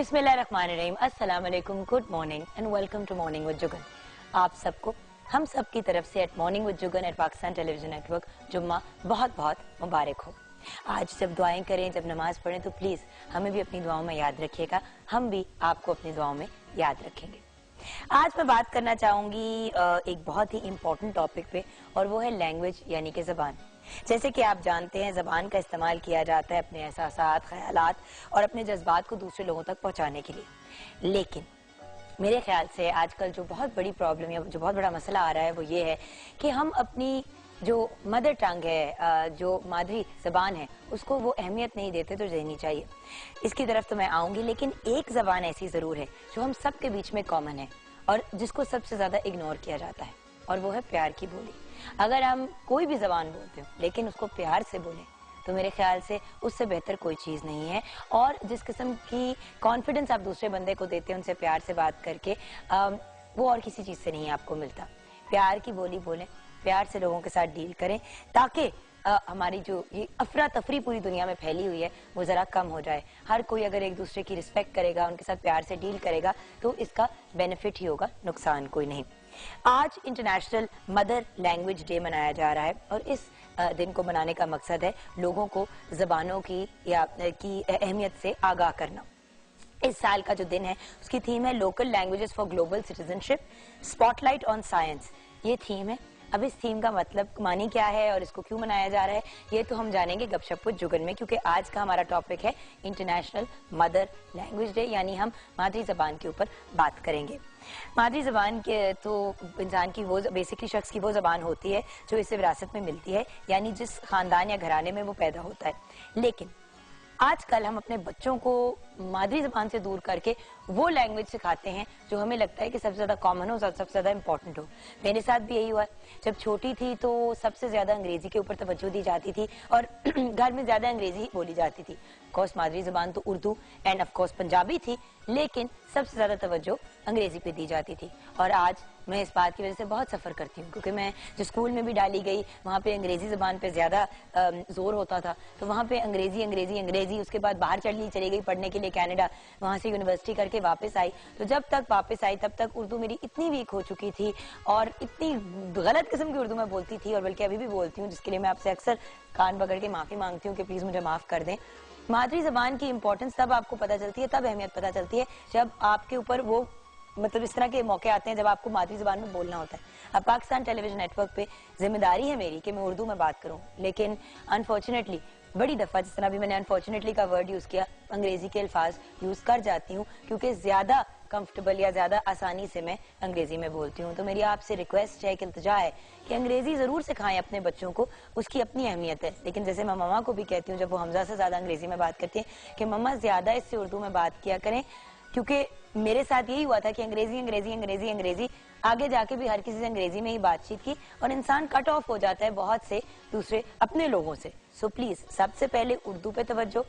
बिस्मिल्लाहिर्रहमानिर्रहीम, अस्सलाम वालेकुम, good morning and welcome to morning with Jugan. आप सबको हम सब की तरफ से at morning with Jugan at Pakistan television network जुम्मा बहुत बहुत मुबारक हो। आज जब दुआएं करें, जब नमाज पढ़ें तो प्लीज़ हमें भी अपनी दुआओं में याद रखिएगा, हम भी आपको अपनी दुआओं में याद रखेंगे। आज मैं बात करना चाहूँगी एक बहुत ही इम्पोर्टेंट टॉपिक पे, और वो है लैंग्वेज यानी कि ज़बान। जैसे कि आप जानते हैं, ज़बान का इस्तेमाल किया जाता है अपने एहसासात, ख्यालात और अपने जज्बात को दूसरे लोगों तक पहुंचाने के लिए। लेकिन मेरे ख्याल से आजकल जो बहुत बड़ी प्रॉब्लम या जो बहुत बड़ा मसला आ रहा है वो ये है कि हम अपनी जो मदर टंग है, जो मादरी ज़बान है, उसको वो अहमियत नहीं देते तो देनी चाहिए। इसकी तरफ तो मैं आऊँगी, लेकिन एक ज़बान ऐसी ज़रूर है जो हम सब के बीच में कॉमन है और जिसको सबसे ज़्यादा इग्नोर किया जाता है, और वो है प्यार की बोली। अगर हम कोई भी ज़बान बोलते हो लेकिन उसको प्यार से बोलें तो मेरे ख्याल से उससे बेहतर कोई चीज़ नहीं है। और जिस किस्म की कॉन्फिडेंस आप दूसरे बंदे को देते हैं उनसे प्यार से बात करके, वो और किसी चीज़ से नहीं आपको मिलता। प्यार की बोली बोलें, प्यार से लोगों के साथ डील करें, ताकि हमारी जो ये अफरा तफरी पूरी दुनिया में फैली हुई है वो ज़रा कम हो जाए। हर कोई अगर एक दूसरे की रिस्पेक्ट करेगा, उनके साथ प्यार से डील करेगा तो इसका बेनिफिट ही होगा, नुकसान कोई नहीं। आज इंटरनेशनल मदर लैंग्वेज डे मनाया जा रहा है और इस दिन को मनाने का मकसद है लोगों को ज़बानों की अहमियत से आगाह करना। इस साल का जो दिन है उसकी थीम है local languages for global citizenship, spotlight on science. ये थीम है। अब इस थीम का मतलब मानी क्या है और इसको क्यों मनाया जा रहा है, ये तो हम जानेंगे गपशप विद जुगन में, क्योंकि आज का हमारा टॉपिक है इंटरनेशनल मदर लैंग्वेज डे, यानी हम मादरी ज़बान के ऊपर बात करेंगे। मादरी ज़बान के तो इंसान की वो बेसिकली शख्स की वो ज़बान होती है जो इसे विरासत में मिलती है, यानी जिस खानदान या घराने में वो पैदा होता है। लेकिन आजकल हम अपने बच्चों को मादरी ज़बान से दूर करके वो लैंग्वेज सिखाते हैं जो हमें लगता है कि सबसे ज़्यादा कॉमन हो, सबसे ज़्यादा इंपॉर्टेंट हो। मेरे साथ भी यही हुआ। जब छोटी थी तो सबसे ज़्यादा अंग्रेज़ी के ऊपर तवज्जो दी जाती थी और घर में ज़्यादा अंग्रेज़ी बोली जाती थी। ऑफकोर्स मादरी ज़बान तो उर्दू एंड ऑफकोर्स पंजाबी थी, लेकिन सबसे ज़्यादा तवज्जो अंग्रेज़ी पे दी जाती थी। और आज मैं इस बात की वजह से बहुत सफ़र करती हूँ, क्योंकि मैं जो स्कूल में भी डाली गई वहाँ पे अंग्रेज़ी ज़बान पे ज़्यादा जोर होता था। तो वहाँ पे अंग्रेज़ी अंग्रेज़ी अंग्रेज़ी, उसके बाद बाहर चली गई पढ़ने के लिए कनाडा, वहाँ से यूनिवर्सिटी करके वापस आई। तो जब तक वापस आई तब तक उर्दू मेरी इतनी वीक हो चुकी थी और इतनी गलत किस्म की उर्दू मैं बोलती थी, और बल्कि अभी भी बोलती हूँ, जिसके लिए मैं आपसे अक्सर कान पकड़ के माफ़ी मांगती हूँ कि प्लीज़ मुझे माफ़ कर दें। मादरी ज़बान की इंपॉर्टेंस तब आपको पता चलती है, तब अहमियत पता चलती है जब आपके ऊपर वो मतलब इस तरह के मौके आते हैं जब आपको मादरी ज़बान में बोलना होता है। अब पाकिस्तान टेलीविजन नेटवर्क पे जिम्मेदारी है मेरी कि मैं उर्दू में बात करूं, लेकिन अनफॉर्चुनेटली बड़ी दफ़ा, जिस तरह भी मैंने अनफॉर्चुनेटली का वर्ड यूज़ किया, अंग्रेज़ी के अल्फाज यूज़ कर जाती हूँ क्योंकि ज़्यादा कंफर्टेबल या ज़्यादा आसानी से मैं अंग्रेज़ी में बोलती हूँ। तो मेरी आपसे रिक्वेस्ट है, कि इल्तिजा है कि अंग्रेज़ी ज़रूर सिखाएं अपने बच्चों को, उसकी अपनी अहमियत है। लेकिन जैसे मैं मम्मा को भी कहती हूँ जब वो हमजा से ज़्यादा अंग्रेज़ी में बात करती हैं कि मम्मा ज़्यादा इससे उर्दू में बात किया करें, क्योंकि मेरे साथ यही हुआ था कि अंग्रेजी अंग्रेजी अंग्रेजी अंग्रेजी, आगे जाके भी हर किसी से अंग्रेजी में ही बातचीत की और इंसान कट ऑफ हो जाता है बहुत से दूसरे अपने लोगों से। सो प्लीज सबसे पहले उर्दू पे तवज्जो,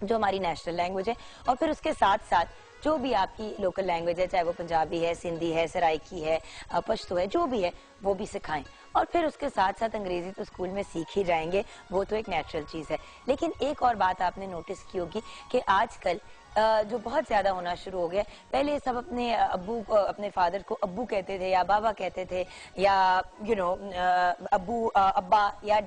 जो हमारी नेशनल लैंग्वेज है, और फिर उसके साथ साथ जो भी आपकी लोकल लैंग्वेज है, चाहे वो पंजाबी है, सिंधी है, सराइकी है, पश्तो है, जो भी है वो भी सिखाएं। और फिर उसके साथ साथ अंग्रेजी तो स्कूल में सीख ही जाएंगे, वो तो एक नेचुरल चीज़ है। लेकिन एक और बात आपने नोटिस की होगी कि आजकल जो बहुत ज्यादा होना शुरू हो गया, पहले सब अपने अब्बू को, अपने फादर को अब्बू कहते थे या बाबा कहते थे, या अब्बू अब्बा या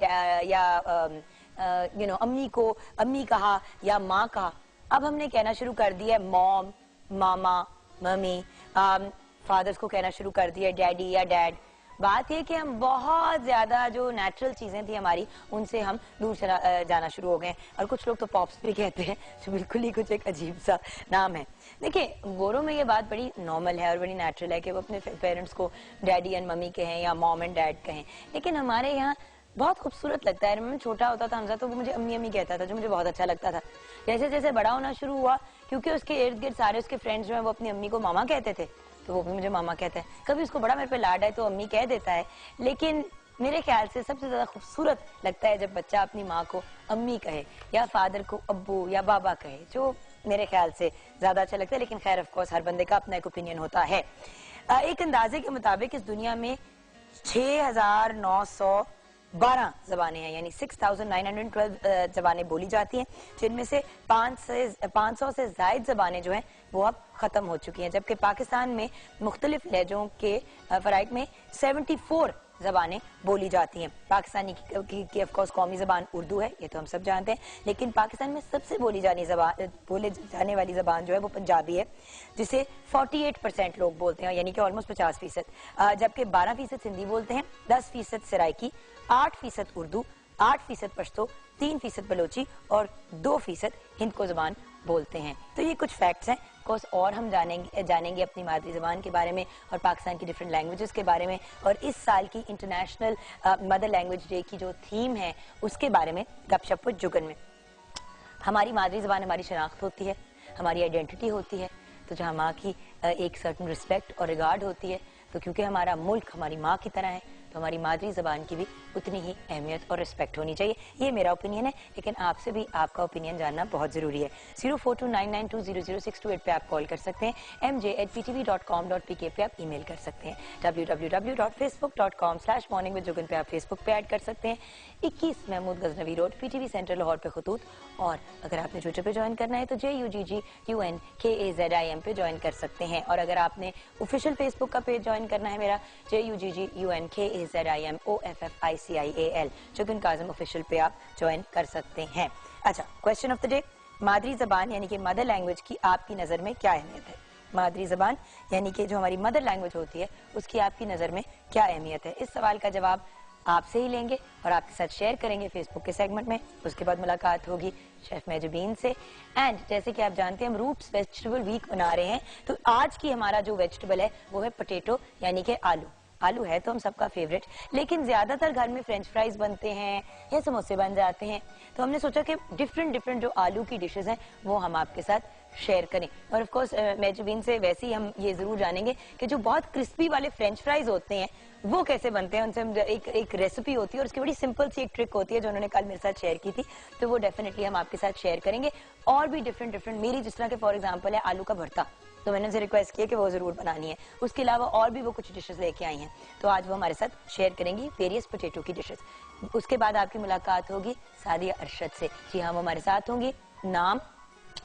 अम्मी को अम्मी कहा या माँ कहा। अब हमने कहना शुरू कर दिया है मॉम, मामा, मम्मी, फादर्स को कहना शुरू कर दिया डैडी या डैड। बात यह कि हम बहुत ज्यादा जो नेचुरल चीजें थी हमारी, उनसे हम दूर जाना शुरू हो गए। और कुछ लोग तो पॉप्स भी कहते हैं, जो बिल्कुल ही कुछ एक अजीब सा नाम है। देखिए, गोरों में ये बात बड़ी नॉर्मल है और बड़ी नेचुरल है कि वो अपने पेरेंट्स को डैडी एंड मम्मी कहें या मॉम एंड डैड कहें। लेकिन हमारे यहाँ बहुत खूबसूरत लगता है। मैं छोटा होता था हमजा, तो वो मुझे अम्मी अम्मी कहता था, जो मुझे बहुत अच्छा लगता था। जैसे जैसे बड़ा होना शुरू हुआ, क्योंकि उसके इर्द गिर्द सारे उसके फ्रेंड्स जो है वो अपनी अम्मी को मामा कहते थे, तो वो भी मुझे मामा कहता है। कभी उसको बड़ा मेरे पे लाड है तो अम्मी कह देता है। लेकिन मेरे ख्याल से सबसे ज्यादा खूबसूरत लगता है जब बच्चा अपनी माँ को अम्मी कहे या फादर को अब्बू या बाबा कहे, जो मेरे ख्याल से ज्यादा अच्छा लगता है। लेकिन खैर ऑफ कोर्स हर बंदे का अपना एक ओपिनियन होता है। एक अंदाजे के मुताबिक इस दुनिया में 6,900 12 जबानें हैं, यानी 6,912 जबानें बोली जाती हैं, जिनमें से 500 से ज्यादा जबानें जो हैं वो अब खत्म हो चुकी हैं, जबकि पाकिस्तान में मुख्तलिफ लहजों के फराइक में 74 जबानें बोली जाती हैं। पाकिस्तानी की ऑफ कोर्स कौमी जबान उर्दू है, ये तो हम सब जानते हैं, लेकिन पाकिस्तान में सबसे बोले जाने वाली जबान जो है वो पंजाबी है, जिसे 48% लोग बोलते हैं, यानी कि ऑलमोस्ट 50%, जबकि 12% हिंदी बोलते हैं, 10% सराइकी, 8% उर्दू, 8% पश्तो, 3% बलोची और 2% हिंद को जबान बोलते हैं। तो ये कुछ फैक्ट्स हैं। कोर्स और हम जानेंगे अपनी मादरी जबान के बारे में और पाकिस्तान की डिफरेंट लैंग्वेजेस के बारे में, और इस साल की इंटरनेशनल मदर लैंग्वेज डे की जो थीम है उसके बारे में गपशप विद जुगन में। हमारी मादरी जबान हमारी शनाख्त होती है, हमारी आइडेंटिटी होती है, तो जहाँ माँ की एक सर्टन रिस्पेक्ट और रिगार्ड होती है, तो क्योंकि हमारा मुल्क हमारी माँ की तरह है, तो हमारी मादरी जबान की भी उतनी ही अहमियत और रिस्पेक्ट होनी चाहिए। ये मेरा ओपिनियन है, लेकिन आपसे भी आपका ओपिनियन जानना बहुत जरूरी है। 042992000628 पे आप कॉल कर सकते हैं, mj@ptv.com.pk पे आप ईमेल कर सकते हैं, www.facebook.com/morningwithjugan पे आप फेसबुक पे ऐड कर सकते हैं, 21 Mahmood Ghaznavi road PTV centre Lahore पे खतूत, और अगर आपने ट्विटर पे ज्वाइन करना है तो JUGGUNKAZIM पे ज्वाइन कर सकते हैं, और अगर आपने ऑफिशियल फेसबुक का पेज ज्वाइन करना है मेरा JUGGUNKAZIMOFFICIAL जुगन काज़िम ऑफिशियल पे आप ज्वाइन कर सकते हैं। अच्छा, क्वेश्चन ऑफ द डे, मादरी जबान यानी कि मदर लैंग्वेज की आपकी नजर में क्या अहमियत है? मादरी जबान यानी कि जो हमारी मदर लैंग्वेज होती है उसकी आपकी नजर में क्या अहमियत है? इस सवाल का जवाब आपसे ही लेंगे और आपके साथ शेयर करेंगे फेसबुक के सेगमेंट में। उसके बाद मुलाकात होगी शेफ मेजबीन से। एंड जैसे कि आप जानते हैं हम रूट्स वेजिटेबल वीक बना रहे हैं, तो आज की हमारा जो वेजिटेबल है वो है पोटैटो यानी कि आलू। आलू है तो हम सबका फेवरेट, लेकिन ज्यादातर घर में फ्रेंच फ्राइज बनते हैं या समोसे बन जाते हैं, तो हमने सोचा कि डिफरेंट जो आलू की डिशेस हैं वो हम आपके साथ शेयर करें। और ऑफ कोर्स मेजबीन से वैसे ही हम ये जरूर जानेंगे कि जो बहुत क्रिस्पी वाले फ्रेंच फ्राइज होते हैं वो कैसे बनते हैं। उनसे हम एक रेसिपी होती है और उसकी बड़ी सिंपल सी एक ट्रिक होती है जो उन्होंने कल मेरे साथ शेयर की थी, तो वो डेफिनेटली हम आपके साथ शेयर करेंगे। और भी डिफरेंट मेरी जिस तरह के फॉर एग्जाम्पल है आलू का भरता, तो मैंने उनसे रिक्वेस्ट किया कि वो जरूर बनानी है। उसके अलावा और भी वो कुछ डिशेस लेके आई हैं, तो आज वो हमारे साथ शेयर करेंगी वेरियस पोटैटो की डिशेस। उसके बाद आपकी मुलाकात होगी सादिया अरशद से। जी हाँ, वो हमारे साथ होंगी। नाम,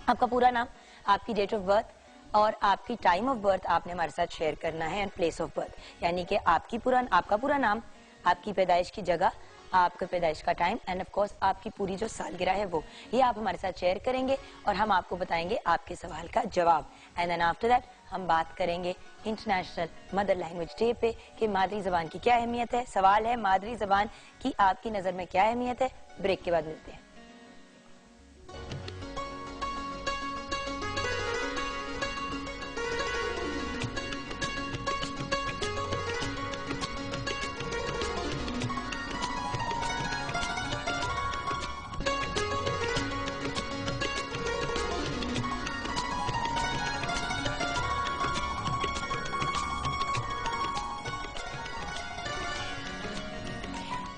आपका पूरा नाम, आपकी डेट ऑफ बर्थ और आपकी टाइम ऑफ बर्थ आपने हमारे साथ शेयर करना है, एंड प्लेस ऑफ बर्थ, यानी कि आपका पूरा नाम, आपकी पैदाइश की जगह, आपके पैदाइश का टाइम, एंड ऑफ कोर्स आपकी पूरी जो सालगिरह है वो, ये आप हमारे साथ शेयर करेंगे और हम आपको बताएंगे आपके सवाल का जवाब। एंड देन आफ्टर दैट हम बात करेंगे इंटरनेशनल मदर लैंग्वेज डे पे कि मादरी जबान की क्या अहमियत है। सवाल है मादरी जबान की आपकी नजर में क्या अहमियत है। ब्रेक के बाद मिलते हैं।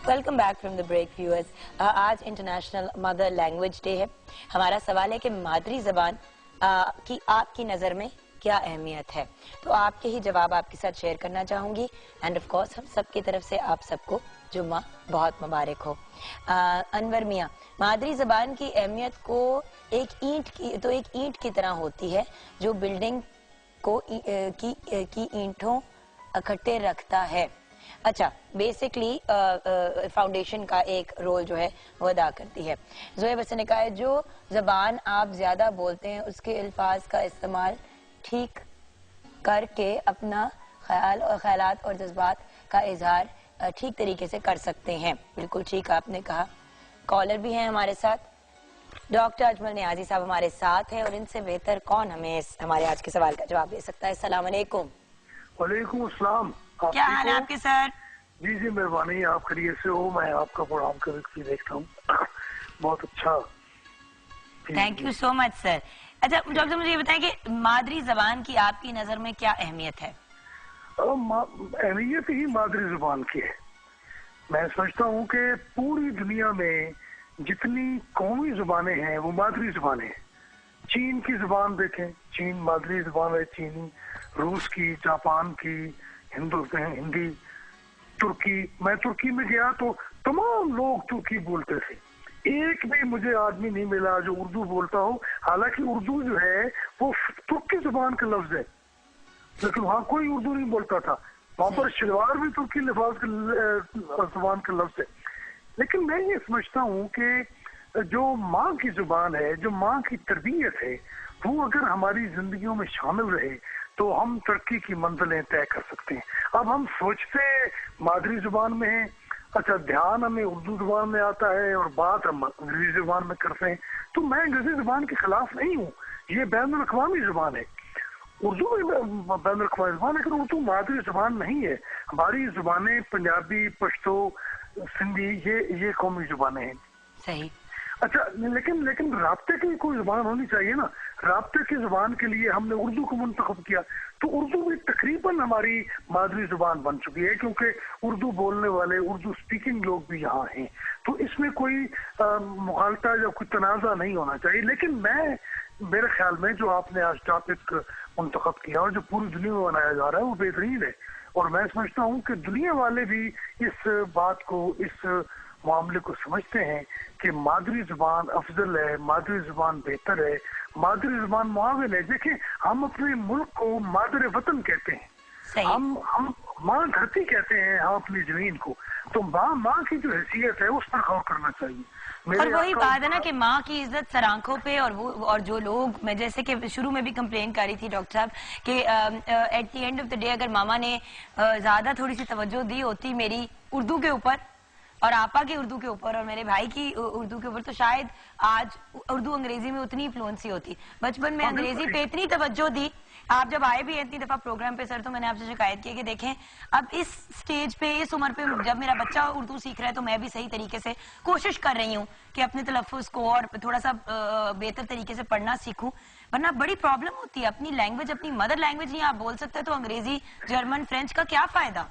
Welcome back from the break viewers. आज इंटरनेशनल मदर लैंग्वेज डे है। हमारा सवाल है कि मादरी जबान की आपकी नज़र में क्या अहमियत है, तो आपके ही जवाब आपके साथ शेयर करना चाहूंगी। एंड ऑफ कोर्स हम सब की तरफ से आप सबको जुम्मा बहुत मुबारक हो। अनवर मियाँ, मादरी जबान की अहमियत को एक ईंट की तरह होती है जो बिल्डिंग को की ईंटों इकट्ठे रखता है। अच्छा, बेसिकली फाउंडेशन का एक रोल जो है वो अदा करती है। जोएब हसन ने कहा है जो जबान आप ज्यादा बोलते हैं उसके अल्फाज का इस्तेमाल ठीक करके अपना ख्यालात और जज्बात का इजहार ठीक तरीके से कर सकते हैं। बिल्कुल ठीक आपने कहा। कॉलर भी हैं हमारे साथ, डॉक्टर अजमल नियाजी साहब हमारे साथ हैं, और इनसे बेहतर कौन हमें हमारे आज के सवाल का जवाब दे सकता है। अस्सलाम वालेकुम। वालेकुम अस्सलाम। क्या हाल है आपके सर? जी जी मेहरबानी, आप खैरियत से हो? मैं आपका प्रोग्राम कभी देखता हूँ, बहुत अच्छा। Thank you so much sir. अच्छा डॉक्टर, मुझे ये बताएं कि मादरी जबान की आपकी नजर में क्या अहमियत है? अहमियत ही मादरी जबान की है। मैं समझता हूँ कि पूरी दुनिया में जितनी कौमी जुबानें हैं वो मादरी जुबानें हैं। चीन की जुबान देखें, चीन मादरी जुबान है चीनी, रूस की, जापान की, हिंदी, तुर्की। मैं तुर्की में गया तो तमाम लोग तुर्की बोलते थे, एक भी मुझे आदमी नहीं मिला जो उर्दू बोलता हो। हालांकि उर्दू जो है वो तुर्की जुबान का लफ्ज है, लेकिन वहाँ कोई उर्दू नहीं बोलता था। वहाँ पर शलवार भी तुर्की लिफाज का जुबान का लफ्ज है। लेकिन मैं ये समझता हूँ कि जो माँ की जुबान है, जो माँ की तरबियत है, वो अगर हमारी जिंदगियों में शामिल रहे तो हम तरक्की की मंजिलें तय कर सकते हैं। अब हम सोचते मादरी जुबान में है, अच्छा ध्यान हमें उर्दू जुबान में आता है और बात हम अंग्रेजी जुबान में करते हैं। तो मैं अंग्रेजी जुबान के खिलाफ नहीं हूँ, ये बैनुल अक़वामी जुबान है, उर्दू भी बैनुल अक़वामी जुबान है, लेकिन उर्दू मादरी जुबान नहीं है। हमारी जुबानें पंजाबी, पश्तो, सिंधी, ये कौमी जुबानें हैं। सही। अच्छा, लेकिन राब्ते की कोई जुबान होनी चाहिए ना। राब्ते की जुबान के लिए हमने उर्दू को मुंतखब किया, तो उर्दू भी तकरीबन हमारी मादरी जुबान बन चुकी है, क्योंकि उर्दू बोलने वाले, उर्दू स्पीकिंग लोग भी यहाँ हैं। तो इसमें कोई मुखालता या कोई तनाज़ा नहीं होना चाहिए। लेकिन मेरे ख्याल में जो आपने आज टॉपिक मुंतखब किया और जो पूरी दुनिया में बनाया जा रहा है वो बेहतरीन है। और मैं समझता हूँ कि दुनिया वाले भी इस बात को, इस मामले को समझते हैं कि मादरी जुबान अफजल है, मादरी जुबान बेहतर है, मादरी जुबान मुआविन है। देखिए, हम अपने मुल्क को मादर वतन कहते हैं, हम माँ धरती कहते हैं, हम अपनी जमीन को। तो माँ की जो हैसियत है उस पर गौर करना चाहिए। और वही बात है ना कि माँ की इज्जत सर आंखों पे, और जो लोग, मैं जैसे कि शुरू में भी कंप्लेन कर रही थी डॉक्टर साहब कि at the end of the day अगर मामा ने ज्यादा थोड़ी सी तवज्जो दी होती मेरी उर्दू के ऊपर और आपा की उर्दू के ऊपर और मेरे भाई की उर्दू के ऊपर, तो शायद आज उर्दू अंग्रेजी में उतनी फ्लुएंसी होती। बचपन में अंग्रेजी पे इतनी तवज्जो दी। आप जब आए भी इतनी दफा प्रोग्राम पे सर, तो मैंने आपसे शिकायत की कि देखें अब इस स्टेज पे, इस उम्र पे जब मेरा बच्चा उर्दू सीख रहा है तो मैं भी सही तरीके से कोशिश कर रही हूँ कि अपने तलफ़्फ़ुज़ को और थोड़ा सा बेहतर तरीके से पढ़ना सीखूं। वरना बड़ी प्रॉब्लम होती है। अपनी लैंग्वेज, अपनी मदर लैंग्वेज नहीं आप बोल सकते तो अंग्रेजी, जर्मन, फ्रेंच का क्या फायदा।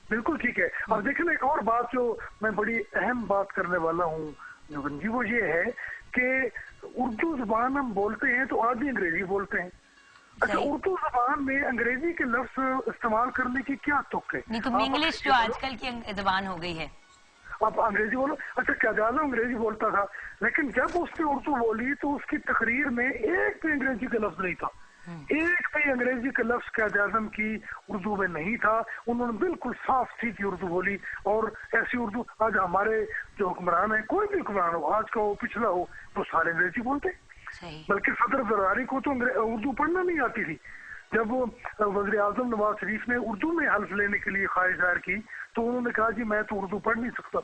बिल्कुल ठीक है। अब देखिए, एक और बात जो मैं बड़ी अहम बात करने वाला हूँ जुगन जी, वो ये है कि उर्दू जुबान हम बोलते हैं तो आधी अंग्रेजी बोलते हैं। अच्छा, उर्दू जुबान में अंग्रेजी के लफ्ज इस्तेमाल करने की क्या तुक है? नहीं तो इंग्लिश जो आजकल की जुबान हो गई है, आप अंग्रेजी बोलो। अच्छा, क्याज़ाज़म अंग्रेजी बोलता था, लेकिन जब उसने उर्दू बोली तो उसकी तकरीर में एक भी अंग्रेजी का लफ्ज नहीं था, एक भी अंग्रेजी का लफ्ज क्याज़ाज़म की उर्दू में नहीं था। उन्होंने बिल्कुल साफ सीधी उर्दू बोली। और ऐसी उर्दू आज हमारे जो हुक्मरान है, कोई भी हुक्मरान हो, आज का हो पिछला हो, तो सारे अंग्रेजी बोलते। बल्कि सदर जरदारी को तो उर्दू पढ़ना नहीं आती थी। जब वज़ीर आज़म नवाज शरीफ ने उर्दू में हल्फ लेने के लिए ख्वाहिश जाहिर की तो उन्होंने कहा जी मैं तो उर्दू पढ़ नहीं सकता।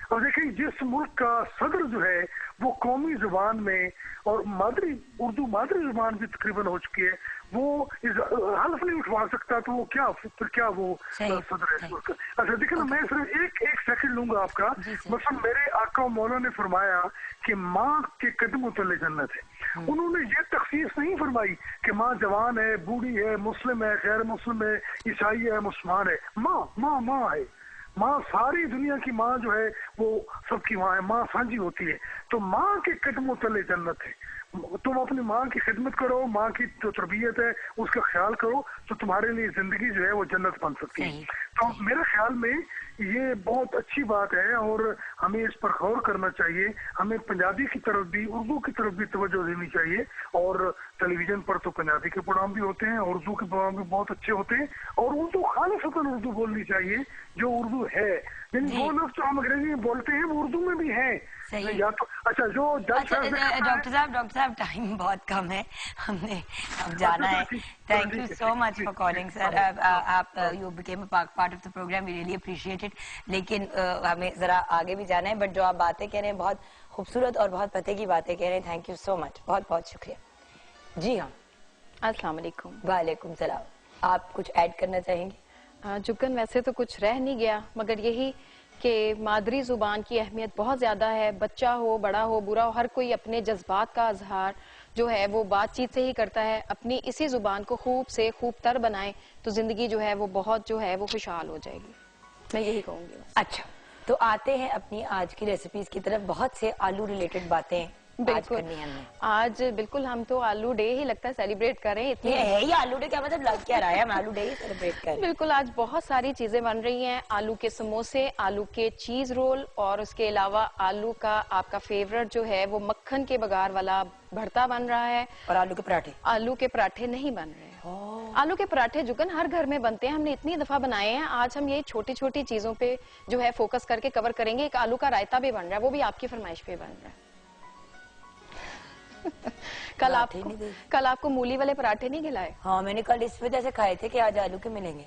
अब देखिए, जिस मुल्क का सदर जो है वो कौमी जुबान में और उर्दू मादरी जुबान भी तकरीबन हो चुकी है, वो हल्फ नहीं उठवा सकता, तो वो क्या वो सदर है। अच्छा देखिए ना, मैं सिर्फ एक सेकंड लूंगा आपका। मतलब मेरे आका मौला ने फरमाया कि माँ के कदमों तले जन्नत है। उन्होंने ये तखसीस नहीं फरमाई कि माँ जवान है, बूढ़ी है, मुस्लिम है, गैर मुस्लिम है, ईसाई है, मुसलमान है। माँ है। माँ सारी दुनिया की माँ जो है वो सबकी माँ है, माँ साझी होती है। तो माँ के कदमों तले जन्नत है। तुम अपनी माँ की खिदमत करो, माँ की जो तरबियत है उसका ख्याल करो, तो तुम्हारे लिए जिंदगी जो है वो जन्नत बन सकती है। तो मेरे ख्याल में ये बहुत अच्छी बात है और हमें इस पर गौर करना चाहिए। हमें पंजाबी की तरफ भी, उर्दू की तरफ भी तवज्जो देनी चाहिए। और टेलीविजन पर तो पंजाबी के प्रोग्राम भी होते हैं, उर्दू के प्रोग्राम भी बहुत अच्छे होते हैं। और उर्दू खालिसतन उर्दू बोलनी चाहिए जो उर्दू है। यानी वो लफ्ज़ जो हम अंग्रेजी में बोलते हैं वो उर्दू में भी है। या तो अच्छा जो डॉक्टर साहब टाइम बहुत कम है, हमने अब जाना है। Thank you so much for calling sir. आप you became a part of the program, we really appreciate it. लेकिन हमें जरा आगे भी जाना है, बट जो आप बातें कह रहे हैं बहुत खूबसूरत और बहुत पते की बातें कह रहे हैं। थैंक यू सो मच, बहुत बहुत शुक्रिया। जी हाँ, अस्सलाम वालेकुम। वालेकुम सलाम। आप कुछ ऐड करना चाहेंगे? जुगन, वैसे तो कुछ रह नहीं गया, मगर यही कि मादरी जुबान की अहमियत बहुत ज्यादा है। बच्चा हो, बड़ा हो, बुरा हो, हर कोई अपने जज्बात का इजहार जो है वो बातचीत से ही करता है। अपनी इसी जुबान को खूब से खूब तर बनाए तो जिंदगी जो है वो बहुत जो है वो खुशहाल हो जाएगी। मैं यही कहूंगी। अच्छा, तो आते हैं अपनी आज की रेसिपीज की तरफ। बहुत से आलू रिलेटेड बातें बिल्कुल करनी है हमने। आज बिल्कुल हम तो आलू डे ही लगता है सेलिब्रेट करें इतनी। ये है ही आलू डे, क्या मतलब लग क्या रहा है, हम आलू डे ही सेलिब्रेट करें। बिल्कुल आज बहुत सारी चीजें बन रही हैं, आलू के समोसे, आलू के चीज रोल, और उसके अलावा आलू का आपका फेवरेट जो है वो मक्खन के बघार वाला भरता बन रहा है, और आलू के पराठे। आलू के पराठे नहीं बन रहे हैं। आलू के पराठे जुगन हर घर में बनते हैं, हमने इतनी दफा बनाए हैं। आज हम ये छोटी छोटी चीजों पे जो है फोकस करके कवर करेंगे। एक आलू का रायता भी बन रहा है, वो भी आपकी फरमाइश पे बन रहा है। कल आपको मूली वाले पराठे नहीं खिलाए? हाँ मैंने कल इस वजह से खाए थे कि आज आलू के मिलेंगे,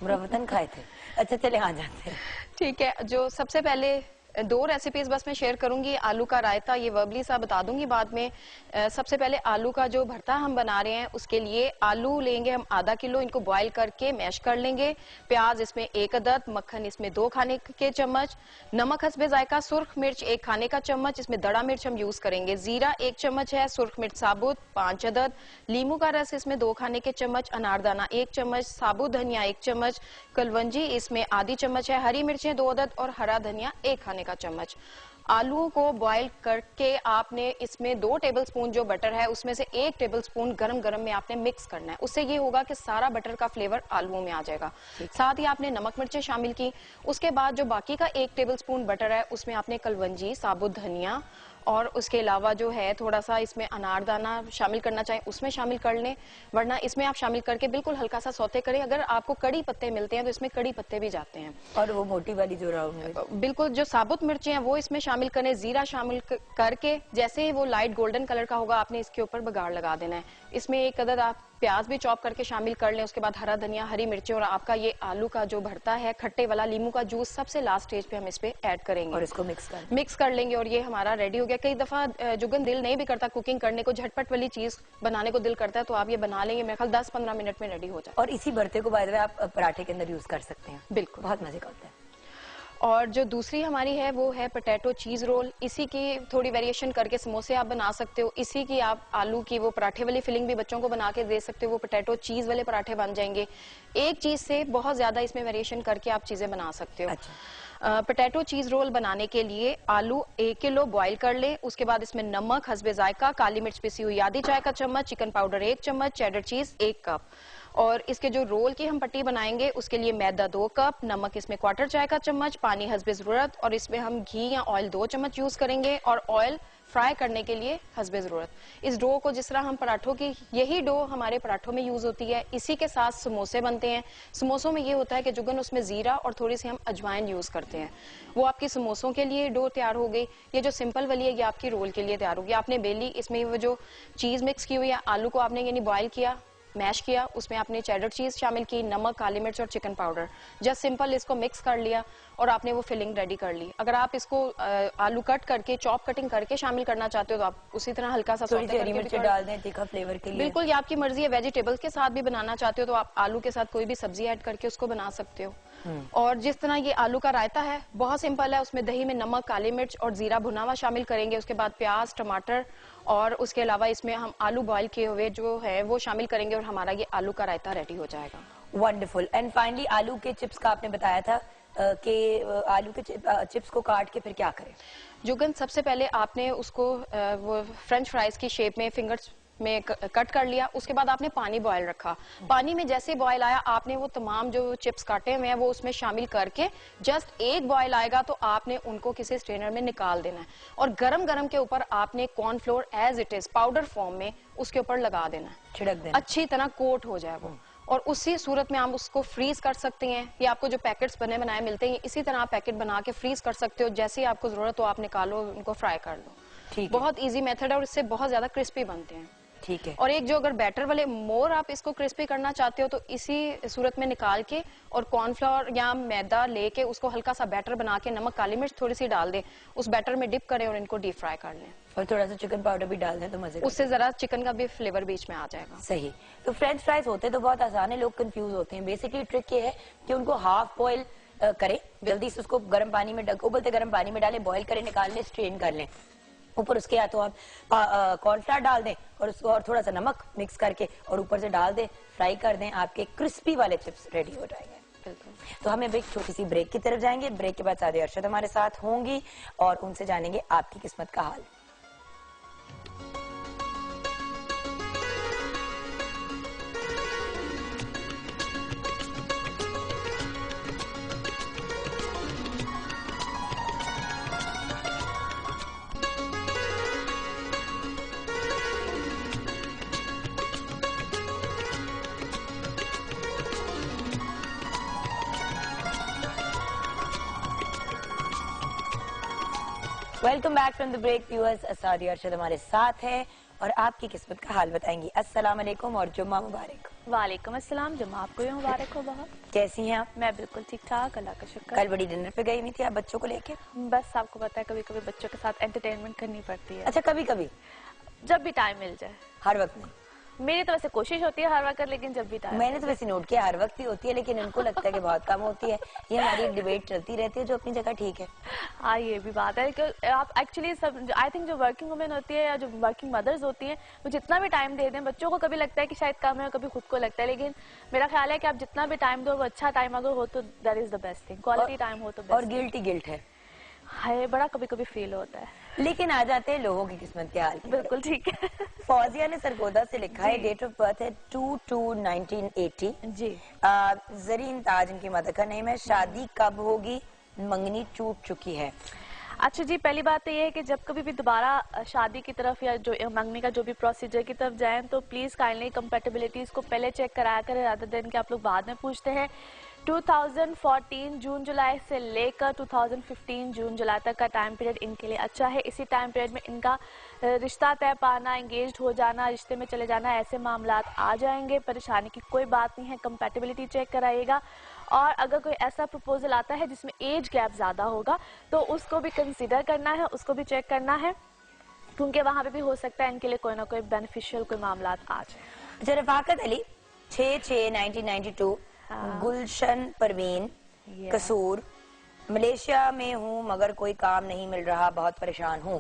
मुरव्वतन खाए थे। अच्छा चले आ जाते हैं। ठीक है, जो सबसे पहले दो रेसिपीज बस मैं शेयर करूंगी। आलू का रायता ये वर्बली सा बता दूंगी बाद में। सबसे पहले आलू का जो भरता हम बना रहे हैं उसके लिए आलू लेंगे हम आधा किलो, इनको बॉईल करके मैश कर लेंगे। प्याज इसमें 1 अदद, मक्खन इसमें 2 खाने के चम्मच, नमक हस्बे जायका, सुर्ख मिर्च 1 खाने का चम्मच, इसमें दड़ा मिर्च हम यूज करेंगे, जीरा 1 चम्मच है, सुर्ख मिर्च साबुत 5 अदद, लीमू का रस इसमें 2 खाने के चम्मच, अनारदाना 1 चम्मच, साबुत धनिया 1 चम्मच, कलवंजी इसमें आधी चम्मच है, हरी मिर्चें 2 अदद और हरा धनिया 1 खाने का चम्मच। आलूओं को बॉईल करके आपने इसमें 2 टेबलस्पून जो बटर है उसमें से 1 टेबलस्पून गरम गरम में आपने मिक्स करना है। उससे ये होगा कि सारा बटर का फ्लेवर आलूओं में आ जाएगा। साथ ही आपने नमक मिर्चें शामिल की। उसके बाद जो बाकी का 1 टेबलस्पून बटर है उसमें आपने कलवंजी, साबुत धनिया और उसके अलावा जो है थोड़ा सा इसमें अनारदाना शामिल करना चाहें उसमें शामिल कर लें, वरना इसमें आप शामिल करके बिल्कुल हल्का सा सौते करें। अगर आपको कड़ी पत्ते मिलते हैं तो इसमें कड़ी पत्ते भी जाते हैं। और वो मोटी वाली जो राउंड, बिल्कुल जो साबुत मिर्चें हैं वो इसमें शामिल करें। जीरा शामिल करके जैसे ही वो लाइट गोल्डन कलर का होगा आपने इसके ऊपर बघाड़ लगा देना है। इसमें 1 अदद आप प्याज भी चॉप करके शामिल कर लें। उसके बाद हरा धनिया, हरी मिर्चें और आपका ये आलू का जो भरता है खट्टे वाला, लीमू का जूस सबसे लास्ट स्टेज पे हम इस पे ऐड करेंगे और इसको मिक्स कर लेंगे और ये हमारा रेडी हो गया। कई दफा जुगन दिल नहीं भी करता कुकिंग करने को, झटपट वाली चीज बनाने को दिल करता है तो आप ये बना लेंगे, मेरे ख्याल 10-15 मिनट में रेडी हो जाए। और इसी भरते को बाय द वे आप पराठे के अंदर यूज कर सकते हैं, बिल्कुल बहुत मजे का होता है। और जो दूसरी हमारी है वो है पोटैटो चीज रोल। इसी की थोड़ी वेरिएशन करके समोसे आप बना सकते हो, इसी की आप आलू की वो पराठे वाली फिलिंग भी बच्चों को बना के दे सकते हो, वो पोटैटो चीज वाले पराठे बन जाएंगे। एक चीज से बहुत ज्यादा इसमें वेरिएशन करके आप चीजें बना सकते हो। अच्छा। पोटैटो चीज रोल बनाने के लिए आलू 1 किलो बॉईल कर ले। उसके बाद इसमें नमक हस्बे जायका, काली मिर्च पिसी हुई आधी चाय का चम्मच, चिकन पाउडर 1 चम्मच, चेडर चीज 1 कप। और इसके जो रोल की हम पट्टी बनाएंगे उसके लिए मैदा 2 कप, नमक इसमें 1/4 चाय का चम्मच, पानी हस्बे जरूरत, और इसमें हम घी या ऑयल 2 चम्मच यूज करेंगे और ऑयल फ्राई करने के लिए हस्बे जरूरत। इस डो को जिस तरह हम पराठों की, यही डो हमारे पराठों में यूज होती है, इसी के साथ समोसे बनते हैं। समोसों में ये होता है कि जुगन उसमें जीरा और थोड़ी सी हम अजवाइन यूज करते हैं। वो आपकी समोसों के लिए डो तैयार हो गई। ये जो सिंपल वाली है ये आपकी रोल के लिए तैयार होगी। आपने बेली, इसमें वो जो चीज मिक्स की हुई है, आलू को आपने यानी बॉयल किया, मैश किया, उसमें आपने चेडर चीज शामिल की, नमक, काली मिर्च और चिकन पाउडर, जस्ट सिंपल इसको मिक्स कर लिया और आपने वो फिलिंग रेडी कर ली। अगर आप इसको आलू कट करके, चॉप कटिंग करके शामिल करना चाहते हो तो आप उसी तरह हल्का सा हरी मिर्च डाल दें तीखा फ्लेवर के लिए। बिल्कुल, ये आपकी मर्जी है। वेजिटेबल्स के साथ भी बनाना चाहते हो तो आप आलू के साथ कोई भी सब्जी ऐड करके उसको बना सकते हो। और जिस तरह ये आलू का रायता है बहुत सिंपल है, उसमें दही में नमक, काली मिर्च और जीरा भुना हुआ शामिल करेंगे। उसके बाद प्याज, टमाटर और उसके अलावा इसमें हम आलू बॉईल किए हुए जो है वो शामिल करेंगे और हमारा ये आलू का रायता रेडी हो जाएगा। वंडरफुल। एंड फाइनली आलू के चिप्स का आपने बताया था कि आलू के चिप्स को काट के फिर क्या करें? जुगन, सबसे पहले आपने उसको वो फ्रेंच फ्राइज की शेप में फिंगर्स में कट कर लिया। उसके बाद आपने पानी बॉयल रखा। पानी में जैसे बॉयल आया आपने वो तमाम जो चिप्स काटे हुए हैं वो उसमें शामिल करके जस्ट एक बॉयल आएगा तो आपने उनको किसी स्ट्रेनर में निकाल देना है और गरम गरम के ऊपर आपने cornflour as it is powder form में उसके ऊपर लगा देना है, छिड़क देना, अच्छी तरह कोट हो जाए वो। और उसी सूरत में आप उसको फ्रीज कर सकते हैं। ये आपको जो पैकेट्स बने बनाए मिलते हैं इसी तरह आप पैकेट बना के फ्रीज कर सकते हो। जैसे ही आपको जरूरत हो आप निकालो, उनको फ्राई कर लो। ठीक, बहुत इजी मेथड है और इससे बहुत ज्यादा क्रिस्पी बनते हैं। ठीक है। और एक जो अगर बैटर वाले मोर आप इसको क्रिस्पी करना चाहते हो तो इसी सूरत में निकाल के और कॉर्नफ्लोर या मैदा लेके उसको हल्का सा बैटर बना के नमक, काली मिर्च थोड़ी सी डाल दें, उस बैटर में डिप करें और इनको डीप फ्राई कर लें। और थोड़ा सा चिकन पाउडर भी डाल दें तो मजे, उससे जरा चिकन का भी फ्लेवर बीच में आ जाएगा। सही। तो फ्रेंच फ्राइज होते तो बहुत आसान है, लोग कंफ्यूज होते हैं। बेसिकली ट्रिक ये है कि उनको हाफ बॉयल करें, जल्दी से उसको गर्म पानी में उबलते गर्म पानी में डालें, बॉयल करें, निकाल लें, स्ट्रेन कर लें। ऊपर उसके या तो आप कॉर्नफ्लावर डाल दें और उसको और थोड़ा सा नमक मिक्स करके और ऊपर से डाल दें, फ्राई कर दें, आपके क्रिस्पी वाले चिप्स रेडी हो जाएंगे। तो हम एक छोटी सी ब्रेक की तरफ जाएंगे। ब्रेक के बाद सादी अरशद हमारे साथ होंगी और उनसे जानेंगे आपकी किस्मत का हाल। Welcome back from the break viewers. असादी अरशद हमारे साथ है और आपकी किस्मत का हाल बताएंगी। अस्सलाम वालेकुम और जुम्मा मुबारक। वालेकुम अस्सलाम, जुम्मा आपको भी मुबारक हो। बहुत कैसी हैं आप? मैं बिल्कुल ठीक ठाक, अल्लाह का शुक्र। कल बड़ी डिनर पे गई हुई थी आप बच्चों को लेके? बस आपको पता है कभी कभी बच्चों के साथ एंटरटेनमेंट करनी पड़ती है। अच्छा, कभी कभी? जब भी टाइम मिल जाए। हर वक्त नहीं? मेरी तो वैसे कोशिश होती है हर वक्त, लेकिन जब भी टाइम। मैंने तो वैसे नोट किया हर वक्त ही होती है, लेकिन इनको लगता है कि बहुत कम होती है। ये हमारी एक डिबेट चलती रहती है जो अपनी जगह ठीक है। हाँ, ये भी बात है कि आप एक्चुअली सब, आई थिंक जो वर्किंग वुमेन होती है या जो वर्किंग मदर्स होती हैं, वो जितना भी टाइम दे दें बच्चों को, कभी लगता है कि शायद कम है, कभी खुद को लगता है, लेकिन मेरा ख्याल है कि आप जितना भी टाइम दो वो अच्छा टाइम अगर हो तो that is the best thing. Quality time हो तो बेस्ट। और गिल्ट है बड़ा कभी कभी फील होता है। लेकिन आ जाते हैं लोगों की किस्मत के हाल की। बिल्कुल ठीक है। फौजिया ने सरगोदा से लिखा है, डेट ऑफ बर्थ है 2/2/1980 जी। जरीन ताज इनकी मदर का नेम है। शादी कब होगी? मंगनी टूट चुकी है। अच्छा जी, पहली बात तो ये है कि जब कभी भी दोबारा शादी की तरफ या जो मंगनी का जो भी प्रोसीजर की तरफ जाएं तो प्लीज काइंडली कंपैटिबिलिटीज को पहले चेक कराया करें, रादर देन कि आप लोग बाद में पूछते हैं। 2014 जून जुलाई से लेकर 2015 जून जुलाई तक का टाइम पीरियड इनके लिए अच्छा है। इसी टाइम पीरियड में इनका रिश्ता तय पाना, एंगेज्ड हो जाना, रिश्ते में चले जाना, ऐसे मामला आ जाएंगे। परेशानी की कोई बात नहीं है, कंपैटिबिलिटी चेक कराइएगा। और अगर कोई ऐसा प्रपोजल आता है जिसमें एज गैप ज़्यादा होगा तो उसको भी कंसीडर करना है, उसको भी चेक करना है, क्योंकि वहाँ पे भी हो सकता है इनके लिए कोई ना कोई बेनिफिशियल कोई मामला आ जाए। अच्छा, रफाकत अली 6/6/1992, गुलशन परवीन, कसूर, मलेशिया में हूँ मगर कोई काम नहीं मिल रहा, बहुत परेशान हूँ।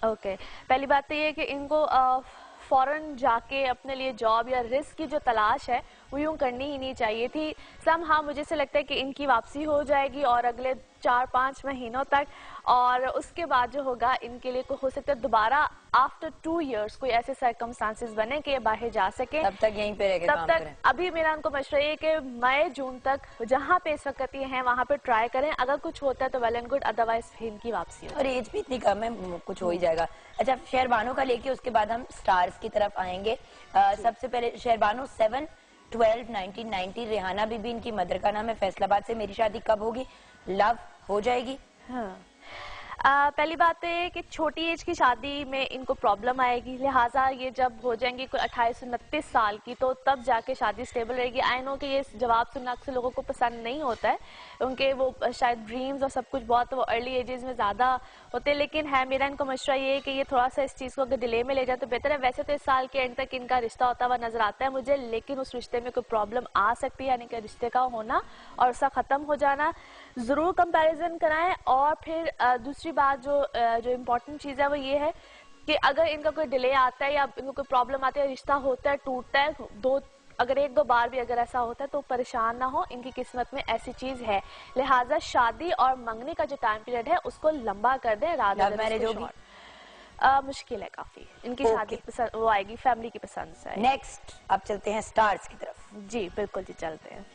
ओके, पहली बात तो ये है कि इनको फॉरेन जाके अपने लिए जॉब या रिस्क की जो तलाश है वो यूं करनी ही नहीं चाहिए थी। हाँ, मुझे से लगता है कि इनकी वापसी हो जाएगी और अगले 4-5 महीनों तक, और उसके बाद जो होगा इनके लिए हो सकता है दोबारा आफ्टर 2 इयर्स कोई ऐसे सर्कमस्टांसेस बने कि ये बाहर जा सके। तब तक यहीं पे रह के काम करें। अभी मेरा उनको मशवरा ये कि मई जून तक जहाँ पे इस वक्त ये हैं वहाँ पे ट्राई करें। अगर कुछ होता है तो वेल एंड गुड, अदरवाइज इनकी वापसी हो। और एज भी इतनी कम है, कुछ हो ही जाएगा। अच्छा, शहरबानो का लेके उसके बाद हम स्टार्स की तरफ आएंगे। सबसे पहले शहरबानो 7/12/1990, रेहाना बीबी इनकी मदर का नाम है, फैसलाबाद से। मेरी शादी कब होगी? लव हो जाएगी। हाँ। पहली बात तो ये कि छोटी एज की शादी में इनको प्रॉब्लम आएगी, लिहाजा ये जब हो जाएंगी कोई 28-29 साल की तो तब जाके शादी स्टेबल रहेगी। आई नो कि ये जवाब सुनना अक्सर लोगों को पसंद नहीं होता है, उनके वो शायद ड्रीम्स और सब कुछ बहुत वो अर्ली एजेस में ज़्यादा होते हैं, लेकिन है मेरा इनको मशवरा ये है कि ये थोड़ा सा इस चीज़ को अगर डिले में ले जाए तो बेहतर है। वैसे तो इस साल के एंड तक इनका रिश्ता होता हुआ नजर आता है मुझे, लेकिन उस रिश्ते में कोई प्रॉब्लम आ सकती है, यानी कि रिश्ते का होना और उसका ख़त्म हो जाना। ज़रूर कंपैरिजन कराएं। और फिर दूसरी बात जो इम्पोर्टेंट चीज़ है वो ये है कि अगर इनका कोई डिले आता है या इनको कोई प्रॉब्लम आती है, रिश्ता होता है, टूटता है, अगर 1-2 बार भी अगर ऐसा होता है तो परेशान ना हो, इनकी किस्मत में ऐसी चीज है। लिहाजा शादी और मंगनी का जो टाइम पीरियड है उसको लंबा कर दें। लव मैरिज होगी? मुश्किल है काफी, इनकी शादी पसंद वो आएगी फैमिली की पसंद से। नेक्स्ट अब चलते हैं स्टार्स की तरफ। जी बिल्कुल जी, चलते हैं।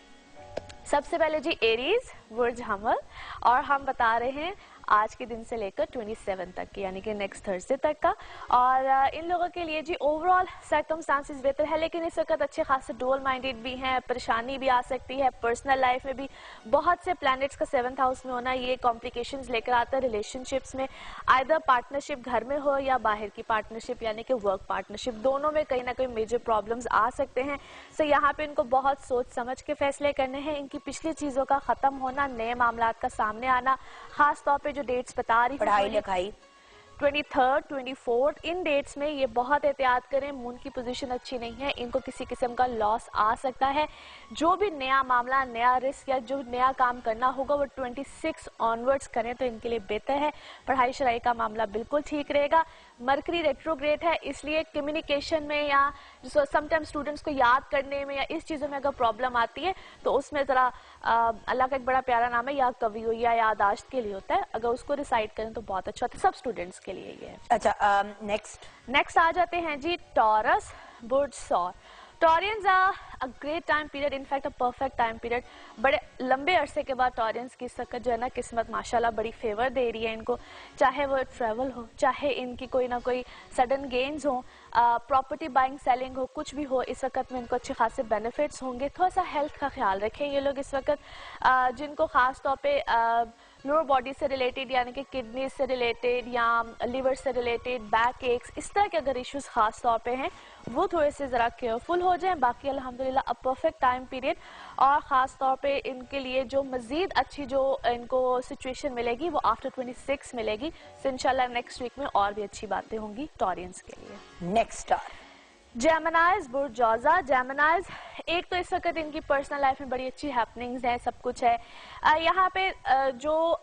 सबसे पहले जी एरीज, बुर्ज हमल, और हम बता रहे हैं आज के दिन से लेकर 27 तक की, यानी कि नेक्स्ट थर्सडे तक का। और इन लोगों के लिए जी ओवरऑल सर्कमस्टांसेस बेहतर है, लेकिन इस वक्त अच्छे खासे डुअल माइंडेड भी हैं, परेशानी भी आ सकती है। पर्सनल लाइफ में भी बहुत से प्लैनेट्स का 7th हाउस में होना ये कॉम्प्लिकेशंस लेकर आता है रिलेशनशिप्स में, आइदर पार्टनरशिप घर में हो या बाहर की पार्टनरशिप यानी कि वर्क पार्टनरशिप, दोनों में कहीं ना कहीं मेजर प्रॉब्लम्स आ सकते हैं। सो यहाँ पे इनको बहुत सोच समझ के फैसले करने हैं। इनकी पिछली चीजों का खत्म होना, नए मामलात का सामने आना, खास तौर पे जो डेट्स बता रही, पढ़ाई लिखाई 23rd 24th इन डेट्स में ये बहुत एहतियात करें। मून की पोजीशन अच्छी नहीं है, इनको किसी किस्म का लॉस आ सकता है। जो भी नया मामला, नया रिस्क या जो नया काम करना होगा वो 26 ऑनवर्ड्स करें तो इनके लिए बेहतर है। पढ़ाई शराई का मामला बिल्कुल ठीक रहेगा। मरकरी रेट्रोग्रेड है, इसलिए कम्युनिकेशन में या समटाइम स्टूडेंट्स को याद करने में या इस चीज़ों में अगर प्रॉब्लम आती है तो उसमें ज़रा अल्लाह का एक बड़ा प्यारा नाम है या कवि हो या यादाश्त के लिए होता है, अगर उसको रिसाइड करें तो बहुत अच्छा होता है, सब स्टूडेंट्स के लिए ये है। अच्छा, नेक्स्ट आ जाते हैं जी टॉरस, बुर्ज सौर। Taureans a great time period, in fact a perfect time period. बड़े लंबे अरसे के बाद टॉरियंस की सकत जो है ना किस्मत माशाल्लाह बड़ी फेवर दे रही है इनको, चाहे वो ट्रैवल हो, चाहे इनकी कोई ना कोई सडन गेन्स हो, प्रॉपर्टी बाइंग सेलिंग हो, कुछ भी हो, इस वक्त में इनको अच्छे खासे बेनिफिट्स होंगे। थोड़ा सा हेल्थ का ख्याल रखें ये लोग इस वक्त, जिनको खास तौर पे लोअर बॉडी से रिलेटेड यानी कि किडनी से रिलेटेड या लिवर से रिलेटेड, बैक एक्स, इस तरह के अगर इश्यूज खास तौर पे हैं वो थोड़े से ज़रा केयरफुल हो जाएं। बाकी अल्हम्दुलिल्लाह अ परफेक्ट टाइम पीरियड, और ख़ास तौर पे इनके लिए जो मज़ीद अच्छी जो इनको सिचुएशन मिलेगी वो आफ्टर 26 मिलेगी। सो इंशाल्लाह नेक्स्ट वीक में और भी अच्छी बातें होंगी टॉरियंस के लिए। नेक्स्ट स्टार जेमिनाइज बुर्ज जौज़ा। जेमिनाइज, एक तो इस वक्त इनकी पर्सनल लाइफ में बड़ी अच्छी हैपनिंग्स हैं, सब कुछ है। यहाँ पे जो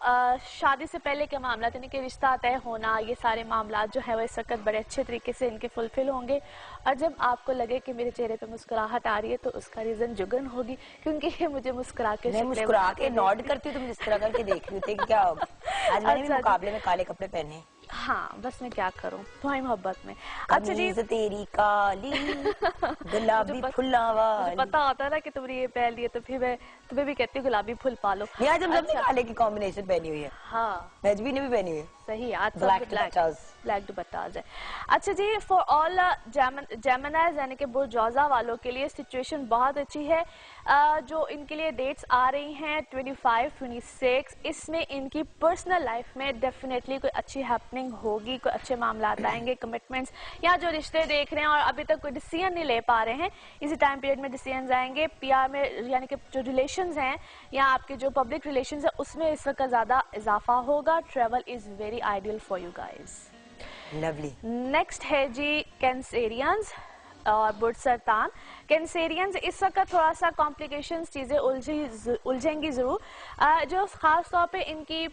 शादी से पहले के मामला यानी कि रिश्ता तय होना, ये सारे मामला जो है वो इस वक्त बड़े अच्छे तरीके से इनके फुलफिल होंगे। और जब आपको लगे कि मेरे चेहरे पे मुस्कुराहट आ रही है तो उसका रीजन जुगन होगी, क्योंकि ये मुझे मुस्कुरा के नॉड करती हूँ, तुम जिस तरह करके देख रही होती है क्या होगा। आज मैंने भी मुकाबले में काले कपड़े पहने। हाँ, बस मैं क्या करूं तुम्हारी मोहब्बत में। अच्छा जी, तेरी काली गुलाबी फुल्ला वाली। पता होता है ना कि तुमने ये पहन लिए तो फिर मैं तुम्हें भी कहती हूँ गुलाबी फुल पालो। आज हम सबने काले की कॉम्बिनेशन पहनी हुई है। हाँ, नजबी ने भी पहनी हुई है। सही, आज ब्लैक दुपट्टाज है। अच्छा जी, फॉर ऑल जेमिनाइज यानी कि बुर्ज जौज़ा वालों के लिए सिचुएशन बहुत अच्छी है। जो इनके लिए डेट्स आ रही हैं 25, 26, इसमें इनकी पर्सनल लाइफ में डेफिनेटली कोई अच्छी हैपनिंग होगी, कोई अच्छे मामला आएंगे, कमिटमेंट्स या जो रिश्ते देख रहे हैं और अभी तक कोई डिसीजन नहीं ले पा रहे हैं, इसी टाइम पीरियड में डिसीजन आएंगे। पीआर में यानी कि जो रिलेशंस हैं या आपके जो पब्लिक रिलेशंस है उसमें इस वक्त ज्यादा इजाफा होगा। Travel is very ideal for you guys. Lovely. Next है जी कैंसेरियंस और बुर्ज सरतान। कैंसेरियंस इस वक्त थोड़ा सा कॉम्प्लिकेशंस, चीजें उलझेंगी जरूर। जो खास तौर पे इनकी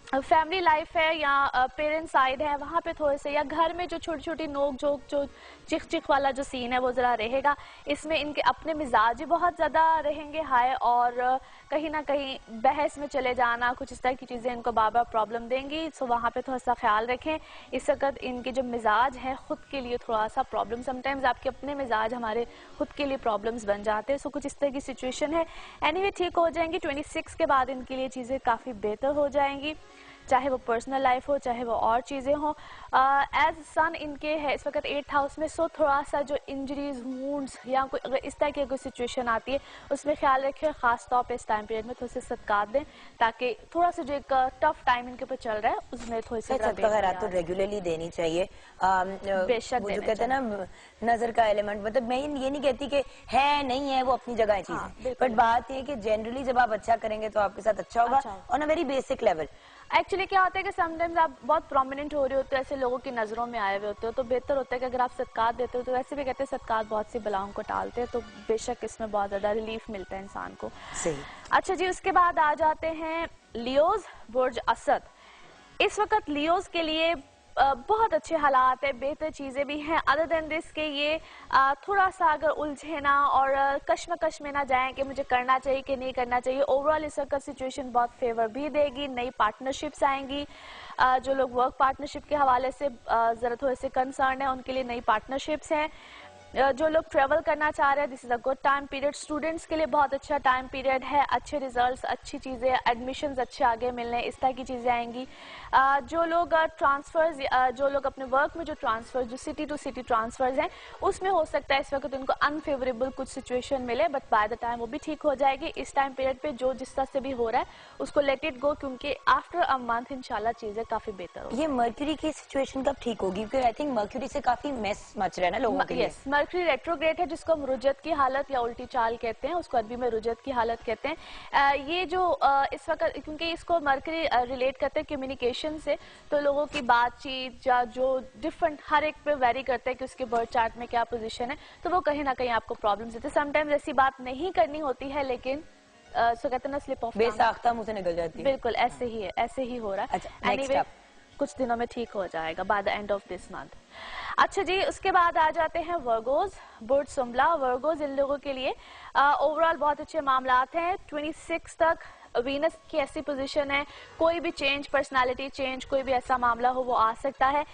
फैमिली लाइफ है या पेरेंट साइड है, वहाँ पे थोड़े से या घर में जो छोटी छोटी नोक झोंक, जो चिख चिख वाला जो सीन है वो ज़रा रहेगा। इसमें इनके अपने मिजाज ही बहुत ज़्यादा रहेंगे हाई, और कहीं ना कहीं बहस में चले जाना, कुछ इस तरह की चीज़ें इनको बार बार प्रॉब्लम देंगी। सो वहाँ पे थोड़ा सा ख्याल रखें। इस वक्त इनके जो मिजाज हैं खुद के लिए थोड़ा सा प्रॉब्लम, समटाइम्स आपके अपने मिजाज हमारे खुद के लिए प्रॉब्लम्स बन जाते हैं। सो कुछ इस तरह की सिचुएशन है। एनीवे ठीक हो जाएंगी। 26 के बाद इनके लिए चीज़ें काफ़ी बेहतर हो जाएंगी, चाहे वो पर्सनल लाइफ हो चाहे वो और चीज़ें हों। एज सन इनके है इस वक्त 8th हाउस में। सो थोड़ा सा जो इंजरीज, वुंड्स या कोई अगर इस तरह की कोई सिचुएशन आती है उसमें ख्याल रखें। खास तौर पे इस टाइम पीरियड में थोड़े से सदकात दें, ताकि थोड़ा सा जो एक टफ टाइम इनके ऊपर चल रहा है उसमें थोड़ी सी खैरात तो रेगुलरली देनी चाहिए। बेशक जो कहते हैं ना नजर का एलिमेंट, मतलब मैं ये नहीं कहती कि है नहीं है, वो अपनी जगह है चीजें, बट बात ये है कि जनरली जब आप अच्छा करेंगे तो आपके साथ अच्छा होगा on a very basic level. Actually क्या होता है कि समटाइम्स आप बहुत प्रोमिनेंट हो रहे होते हो, ऐसे लोगों की नज़रों में आए हुए होते हो, तो बेहतर होता है कि अगर आप सदकात देते हो, तो वैसे भी कहते हैं सदकात बहुत सी बलाओं को टालते हैं, तो बेशक इसमें बहुत ज़्यादा रिलीफ मिलता है इंसान को। सही। अच्छा जी, उसके बाद आ जाते हैं लियोज बुर्ज असद। इस वक्त लियोज के लिए बहुत अच्छे हालात है, बेहतर चीज़ें भी हैं। अदर देन दिस के ये थोड़ा सा अगर उलझे ना और कश्मकश में ना जाएं कि मुझे करना चाहिए कि नहीं करना चाहिए। ओवरऑल इस वक्त सिचुएशन बहुत फेवर भी देगी। नई पार्टनरशिप्स आएंगी। जो लोग वर्क पार्टनरशिप के हवाले से ज़रा थोड़े से कंसर्न है उनके लिए नई पार्टनरशिप्स हैं। जो लोग ट्रेवल करना चाह रहे हैं, this is a good time period. Students के लिए बहुत अच्छा टाइम पीरियड है। अच्छे रिजल्ट्स, अच्छी चीज़ें, एडमिशन्स अच्छे आगे मिलने, इस तरह की चीज़ें आएंगी। जो लोग ट्रांसफर्स, जो लोग अपने वर्क में जो ट्रांसफर, जो सिटी टू सिटी ट्रांसफर्स हैं, उसमें हो सकता है इस वक्त उनको अनफेवरेबल कुछ सिचुएशन मिले, बट बाय द टाइम वो भी ठीक हो जाएगी। इस टाइम पीरियड पे जो जिस तरह से भी हो रहा है उसको लेट इट गो, क्योंकि आफ्टर अ मंथ इंशाल्लाह चीज़ें काफ़ी बेहतर होगी। ये मर्क्यूरी की सिचुएशन कब ठीक होगी? क्योंकि आई थिंक मर्क्यूरी से काफी मेस मच रहा है ना लोगों के लिए। मर्क्यूरी रेट्रोग्रेड है, जिसको हम रुजत की हालत या उल्टी चाल कहते हैं, उसको अरबी में रुजत की हालत कहते हैं। ये जो इस वक्त, क्योंकि इसको मर्क्यूरी रिलेट करते हैं कम्युनिकेशन से, तो लोगों की बातचीत या जो डिफरेंट हर एक पे वेरी करता है कि उसके बर्थ चार्ट में क्या पोजीशन है, तो वो कहीं ना कहीं आपको प्रॉब्लम्स देते हैं। समटाइम्स ऐसी बात नहीं करनी होती है, लेकिन सो कहते हैं ना स्लिप ऑफ बेसाख्ता मुंह से निकल जाती है। बिल्कुल ऐसे ही है, ऐसे ही हो रहा है। अच्छा, एनीवे कुछ दिनों में ठीक हो जाएगा by the end of this month. अच्छा जी, उसके बाद आ जाते हैं वर्गोज बुर्ज सुम्बला। वर्गोज इन लोगों के लिए ओवरऑल बहुत अच्छे मामलात हैं। 26 तक वीनस की ऐसी पोजीशन है, कोई भी चेंज, पर्सनालिटी चेंज, कोई भी ऐसा मामला हो वो आ सकता है।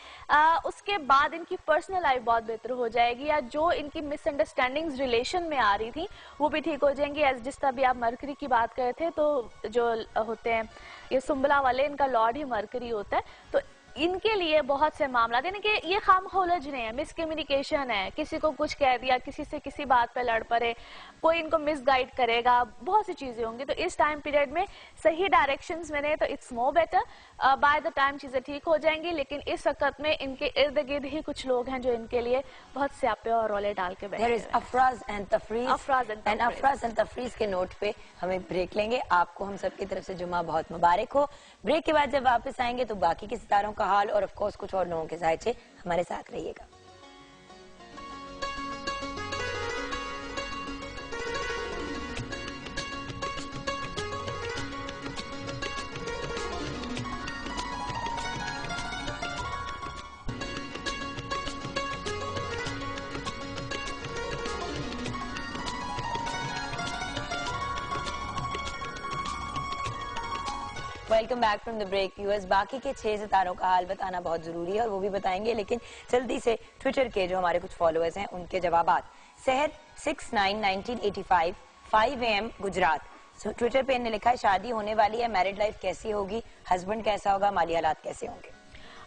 उसके बाद इनकी पर्सनल लाइफ बहुत बेहतर हो जाएगी, या जो इनकी मिसअंडरस्टैंडिंग्स रिलेशन में आ रही थी वो भी ठीक हो जाएंगी। एज जिस तरह भी आप मरकरी की बात कर रहे थे, तो जो होते हैं ये सुम्बला वाले, इनका लॉर्ड ही मरकरी होता है, तो इनके लिए बहुत से मामला, यानी कि ये खामखोलजने है, मिसकम्युनिकेशन है, किसी को कुछ कह दिया, किसी से किसी बात पे लड़ पड़े, कोई इनको मिसगाइड करेगा, बहुत सी चीजें होंगी। तो इस टाइम पीरियड में सही डायरेक्शंस में तो it's more better, by the time चीजें ठीक हो जाएंगी। लेकिन इस वक्त में इनके इर्द गिर्द ही कुछ लोग हैं जो इनके लिए बहुत स्यापे और रोले डाल के बैठे हैं। अफराज एंड तफरीज के नोट पे हमें ब्रेक लेंगे। आपको हम सबकी तरफ से जुम्मा बहुत मुबारक हो। ब्रेक के बाद जब वापस आएंगे तो बाकी के सितारों का हाल और ऑफ कोर्स कुछ और लोगों के जायचे, हमारे साथ रहिएगा। Welcome back from the break viewers. बाकी के 6 सितारों का हाल बताना बहुत जरूरी है और वो भी बताएंगे, लेकिन जल्दी से ट्विटर के जो हमारे कुछ फॉलोअर्स हैं उनके जवाबात। सहर 691985 5 AM गुजरात, ट्विटर पे इन्होंने लिखा है शादी होने वाली है, मैरिड लाइफ कैसी होगी, हस्बैंड कैसा होगा, माली हालात कैसे होंगे।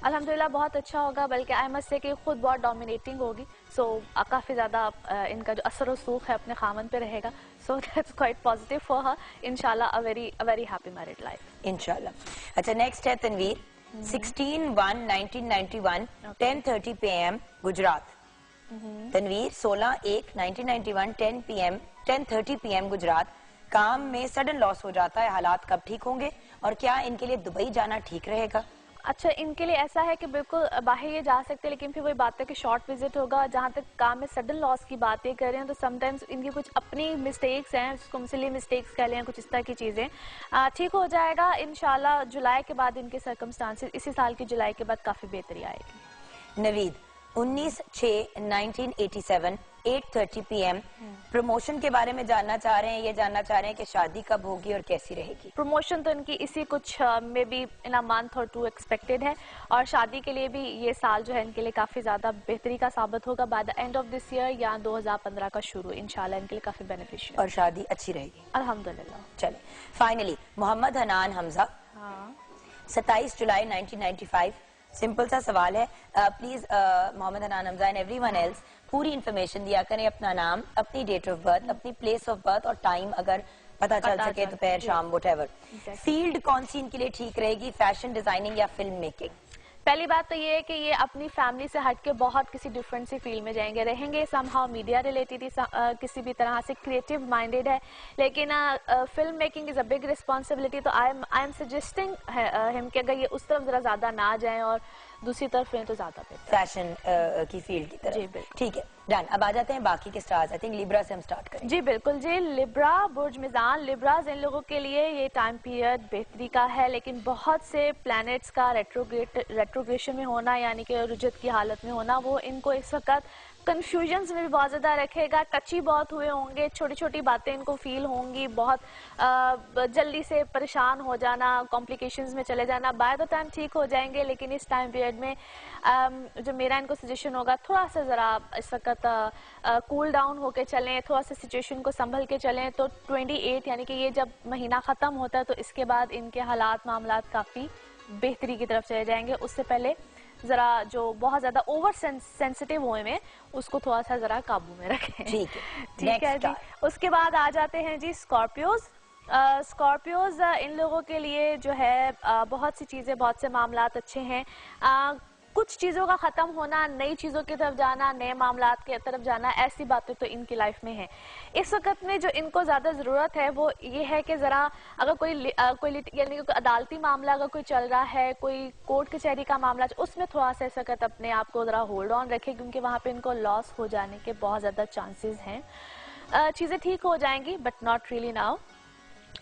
अल्हम्दुलिल्लाह बहुत अच्छा होगा, बल्कि आई मस्ट से कि खुद बहुत डोमिनेटिंग होगी। सो काफ़ी ज़्यादा इनका जो असर सूख है अपने खामन पे रहेगा। So that's quite positive for her. इंशाल्लाह a very happy married life इंशाल्लाह। अच्छा, नेक्स्ट है तनवीर 16/1/1991 10:30 PM गुजरात। तनवीर 16/1/1991 10:30 PM गुजरात। काम में सडन लॉस हो जाता है, हालात कब ठीक होंगे और क्या इनके लिए दुबई जाना ठीक रहेगा? अच्छा, इनके लिए ऐसा है कि बिल्कुल बाहर ये जा सकते हैं, लेकिन फिर वही बात है कि शॉर्ट विजिट होगा। जहाँ तक काम में सडन लॉस की बातें कर रहे हैं तो समटाइम्स इनकी कुछ अपनी मिस्टेक्स हैं, उसको सिली मिस्टेक्स कह लें, कुछ इस तरह की चीज़ें। ठीक हो जाएगा इंशाल्लाह। जुलाई के बाद इनके सर्कमस्टांसेस, इसी साल की जुलाई के बाद काफ़ी बेहतरी आएगी। नवीद 19/6/1987 8:30 PM प्रमोशन के बारे में जानना चाह रहे हैं। ये जानना चाह रहे हैं कि शादी कब होगी और कैसी रहेगी। प्रमोशन तो इनकी इसी कुछ में भी इन अ मंथ और 2 एक्सपेक्टेड है, और शादी के लिए भी ये साल जो है इनके लिए काफी ज्यादा बेहतरी का साबित होगा। By the end of this year या 2015 का शुरू इंशाल्लाह इनके लिए काफी बेनिफिशियल और शादी अच्छी रहेगी अल्हम्दुलिल्लाह। चले फाइनली मोहम्मद हनान हमजा 27 जुलाई 1995। सिंपल सा सवाल है, please Mohammad Hanan Hamza and everyone else पूरी इन्फॉर्मेशन दिया करें, अपना नाम, अपनी डेट ऑफ बर्थ, अपनी प्लेस ऑफ बर्थ और टाइम अगर पता चल सके, दोपहर शाम व्हाटएवर। फील्ड कौन सी इनके लिए ठीक रहेगी, फैशन डिजाइनिंग या फिल्म मेकिंग? पहली बात तो ये है कि ये अपनी फैमिली से हट के बहुत किसी डिफरेंट सी फील्ड में जाएंगे, रहेंगे समहाउ मीडिया रिलेटेड, किसी भी तरह से क्रिएटिव माइंडेड है, लेकिन film making is a big responsibility. तो आई एम सजेस्टिंग हिम कि अगर ये उस तरफ जरा ज्यादा ना जाएं और दूसरी तरफ हैं तो ज्यादा बेहतर, फैशन की फील्ड की तरफ। जी बिल्कुल, ठीक है, डन। अब आ जाते हैं बाकी के स्टार्स। आई थिंक लिब्रा से हम स्टार्ट करें। जी बिल्कुल जी। लिब्रा, बुर्ज मिजान, लिब्राज, इन लोगों के लिए ये टाइम पीरियड बेहतरी का है, लेकिन बहुत से प्लैनेट्स का रेट्रोग्रेशन में होना, यानी कि रुजत की हालत में होना, वो इनको इस वक्त कंफ्यूजन्स में भी बहुत ज़्यादा रखेगा। टची बहुत हुए होंगे, छोटी छोटी बातें इनको फील होंगी, बहुत जल्दी से परेशान हो जाना, कॉम्प्लिकेशंस में चले जाना। बाय द टाइम ठीक हो जाएंगे, लेकिन इस टाइम पीरियड में जो मेरा इनको सजेशन होगा, थोड़ा सा ज़रा इस वक्त कूल डाउन होकर चलें, थोड़ा सा सिचुएशन को संभल के चलें। तो 28 यानी कि ये जब महीना ख़त्म होता है तो इसके बाद इनके हालात मामलात काफ़ी बेहतरी की तरफ चले जाएंगे। उससे पहले जरा जो बहुत ज्यादा ओवर सेंसिटिव हुए में उसको थोड़ा सा जरा काबू में रखें। ठीक है जी। उसके बाद आ जाते हैं जी स्कॉर्पियोज। स्कॉर्पियोज इन लोगों के लिए जो है बहुत सी चीजें, बहुत से मामलात अच्छे हैं। कुछ चीज़ों का ख़त्म होना, नई चीज़ों की तरफ जाना, नए मामलात की तरफ जाना, ऐसी बातें तो इनकी लाइफ में है। इस वक्त में जो इनको ज़्यादा ज़रूरत है वो ये है कि ज़रा अगर कोई यानी कि अदालती मामला अगर कोई चल रहा है, कोई कोर्ट कचहरी का मामला, उसमें थोड़ा सा इस वक्त अपने आप को ज़रा होल्ड ऑन रखे, क्योंकि वहाँ पे इनको लॉस हो जाने के बहुत ज़्यादा चांसेस हैं। चीज़ें ठीक हो जाएंगी बट नॉट रियली नाउ,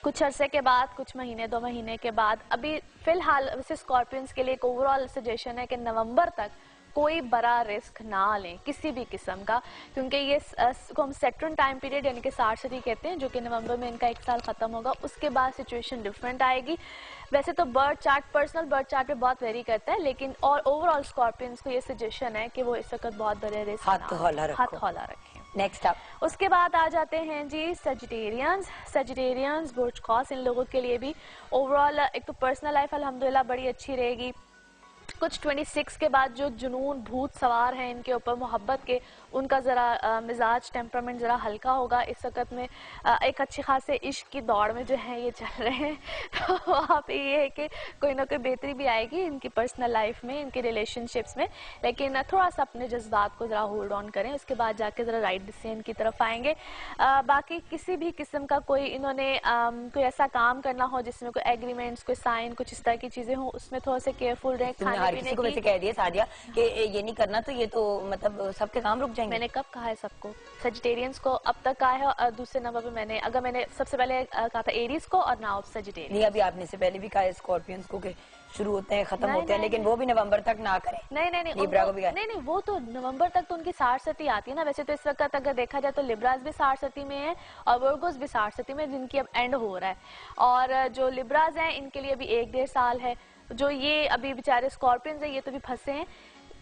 कुछ अरसे के बाद, कुछ महीने 2 महीने के बाद। अभी फिलहाल वैसे स्कॉर्पियंस के लिए एक ओवरऑल सजेशन है कि नवंबर तक कोई बड़ा रिस्क ना लें किसी भी किस्म का, क्योंकि ये को हम सेट्रन टाइम पीरियड यानी कि सार्सरी कहते हैं, जो कि नवंबर में इनका 1 साल खत्म होगा। उसके बाद सिचुएशन डिफरेंट आएगी। वैसे तो birth chart, personal birth chart पे बहुत वेरी करता है, लेकिन और ओवरऑल स्कॉर्पियंस को ये सजेशन है कि वो इस वक्त बहुत बड़े रिस्क हाथ हौला रखें। नेक्स्ट अप उसके बाद आ जाते हैं जी सजिटेरियंस, बुर्ज कौस, इन लोगों के लिए भी ओवरऑल एक तो पर्सनल लाइफ अल्हम्दुलिल्लाह बड़ी अच्छी रहेगी। कुछ 26 के बाद जो जुनून भूत सवार हैं इनके ऊपर मोहब्बत के, उनका ज़रा मिजाज टेम्परामेंट ज़रा हल्का होगा। इस वक्त में एक अच्छी खासे इश्क की दौड़ में जो है ये चल रहे हैं, तो वहाँ पे ये है कि कोई ना कोई बेहतरी भी आएगी इनकी पर्सनल लाइफ में, इनके रिलेशनशिप्स में, लेकिन थोड़ा सा अपने जज्बात को ज़रा होल्ड ऑन करें, उसके बाद जाके ज़रा राइट डिसीजन की तरफ आएंगे। बाकी किसी भी किस्म का कोई इन्होंने कोई ऐसा काम करना हो जिसमें कोई एग्रीमेंट्स, कोई साइन, कुछ इस तरह की चीज़ें हों, उसमें थोड़ा सा केयरफुल रहें। खाने पीने को वैसे कह दिया सादिया कि ये नहीं करना, तो ये तो मतलब सबके काम रुक जाएंगे। मैंने कब कहा है सबको? सजिटेरियंस को अब तक कहा है, और दूसरे नंबर पे मैंने सबसे पहले कहा था एरीज को, और नाउ सजिटेरियंस। नहीं, अभी आपने से पहले भी कहा है स्कॉर्पियंस को कि शुरू होते हैं खत्म होते हैं, लेकिन वो भी नवंबर तक ना करें। नहीं, लिब्रा को भी नहीं, वो तो नवंबर तक तो उनकी 60 आती है ना। वैसे तो इस वक्त अगर देखा जाए तो लिब्रास भी 60 में है और वर्गोस भी 60 में, जिनकी अब एंड हो रहा है। और जो लिब्रास हैं इनके लिए अभी 1-1.5 साल है। जो ये अभी बेचारे स्कॉर्पियंस हैं, ये तो भी फंसे हैं।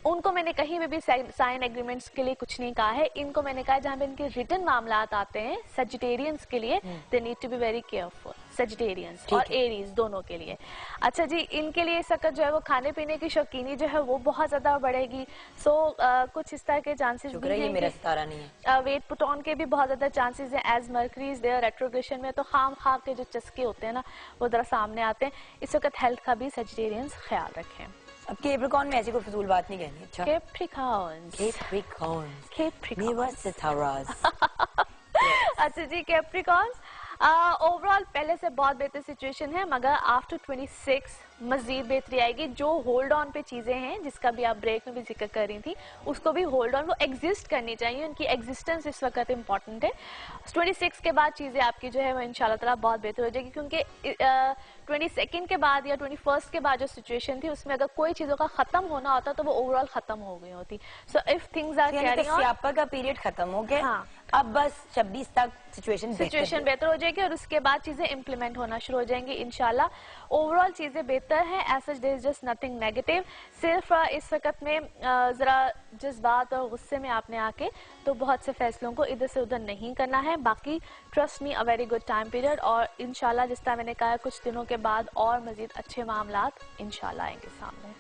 उनको मैंने कहीं में भी साइन एग्रीमेंट्स के लिए कुछ नहीं कहा है। इनको मैंने कहा जहाँ पे इनके रिटन मामलात आते हैं सजिटेरियंस के लिए, they need to be very careful, Sagittarians और एरीज दोनों के लिए। अच्छा जी, इनके लिए इस वक्त जो है वो खाने पीने की शौकीनी जो है वो बहुत ज्यादा बढ़ेगी। सो कुछ इस तरह के चांसेस भी हैं, मेरा सितारा नहीं है। वेट पुट ऑन के भी बहुत ज्यादा चांसेस हैं, as Mercury is there retrogression में, तो खाम खा के जो चस्के होते हैं ना वो जरा सामने आते हैं। इस वक्त हेल्थ का भी सजिटेरियंस ख्याल रखें। अब कैप्रिकॉर्न में ऐसी कोई फजूल बात नहीं कहनी। अच्छा, अच्छा जी, कैप्रिकॉर्न ओवरऑल पहले से बहुत बेहतर सिचुएशन है, मगर आफ्टर 26 मजीद बेहतरी आएगी। जो होल्ड ऑन पे चीजें हैं जिसका भी आप ब्रेक में भी जिक्र कर रही थी, उसको भी होल्ड ऑन, वो एग्जिस्ट करनी चाहिए, उनकी एग्जिस्टेंस इस वक्त इंपॉर्टेंट है। 26 के बाद चीजें आपकी जो है वो इंशाल्लाह ताला बहुत बेहतर हो जाएगी, क्योंकि 22 के बाद या 21 के बाद जो सिचुएशन थी उसमें अगर कोई चीजों का खत्म होना होता तो वो ओवरऑल खत्म हो गई होती। So if things are carrying on, स्यापा का पीरियड खत्म हो गया। हाँ। अब बस 26 तक सिचुएशन बेहतर हो जाएगी और उसके बाद चीजें इम्प्लीमेंट होना शुरू हो जाएंगी इंशाल्लाह। ओवरऑल चीजें बेहतर हैं, as such there is just nothing negative. सिर्फ इस वक्त में जरा जज्बात और गुस्से में आपने आके तो बहुत से फैसलों को इधर से उधर नहीं करना है। बाकी trust me, a very good time period, और इंशाल्लाह जिस तरह मैंने कहा कुछ दिनों के बाद और मजीद अच्छे मामलात इंशाल्लाह आएंगे सामने।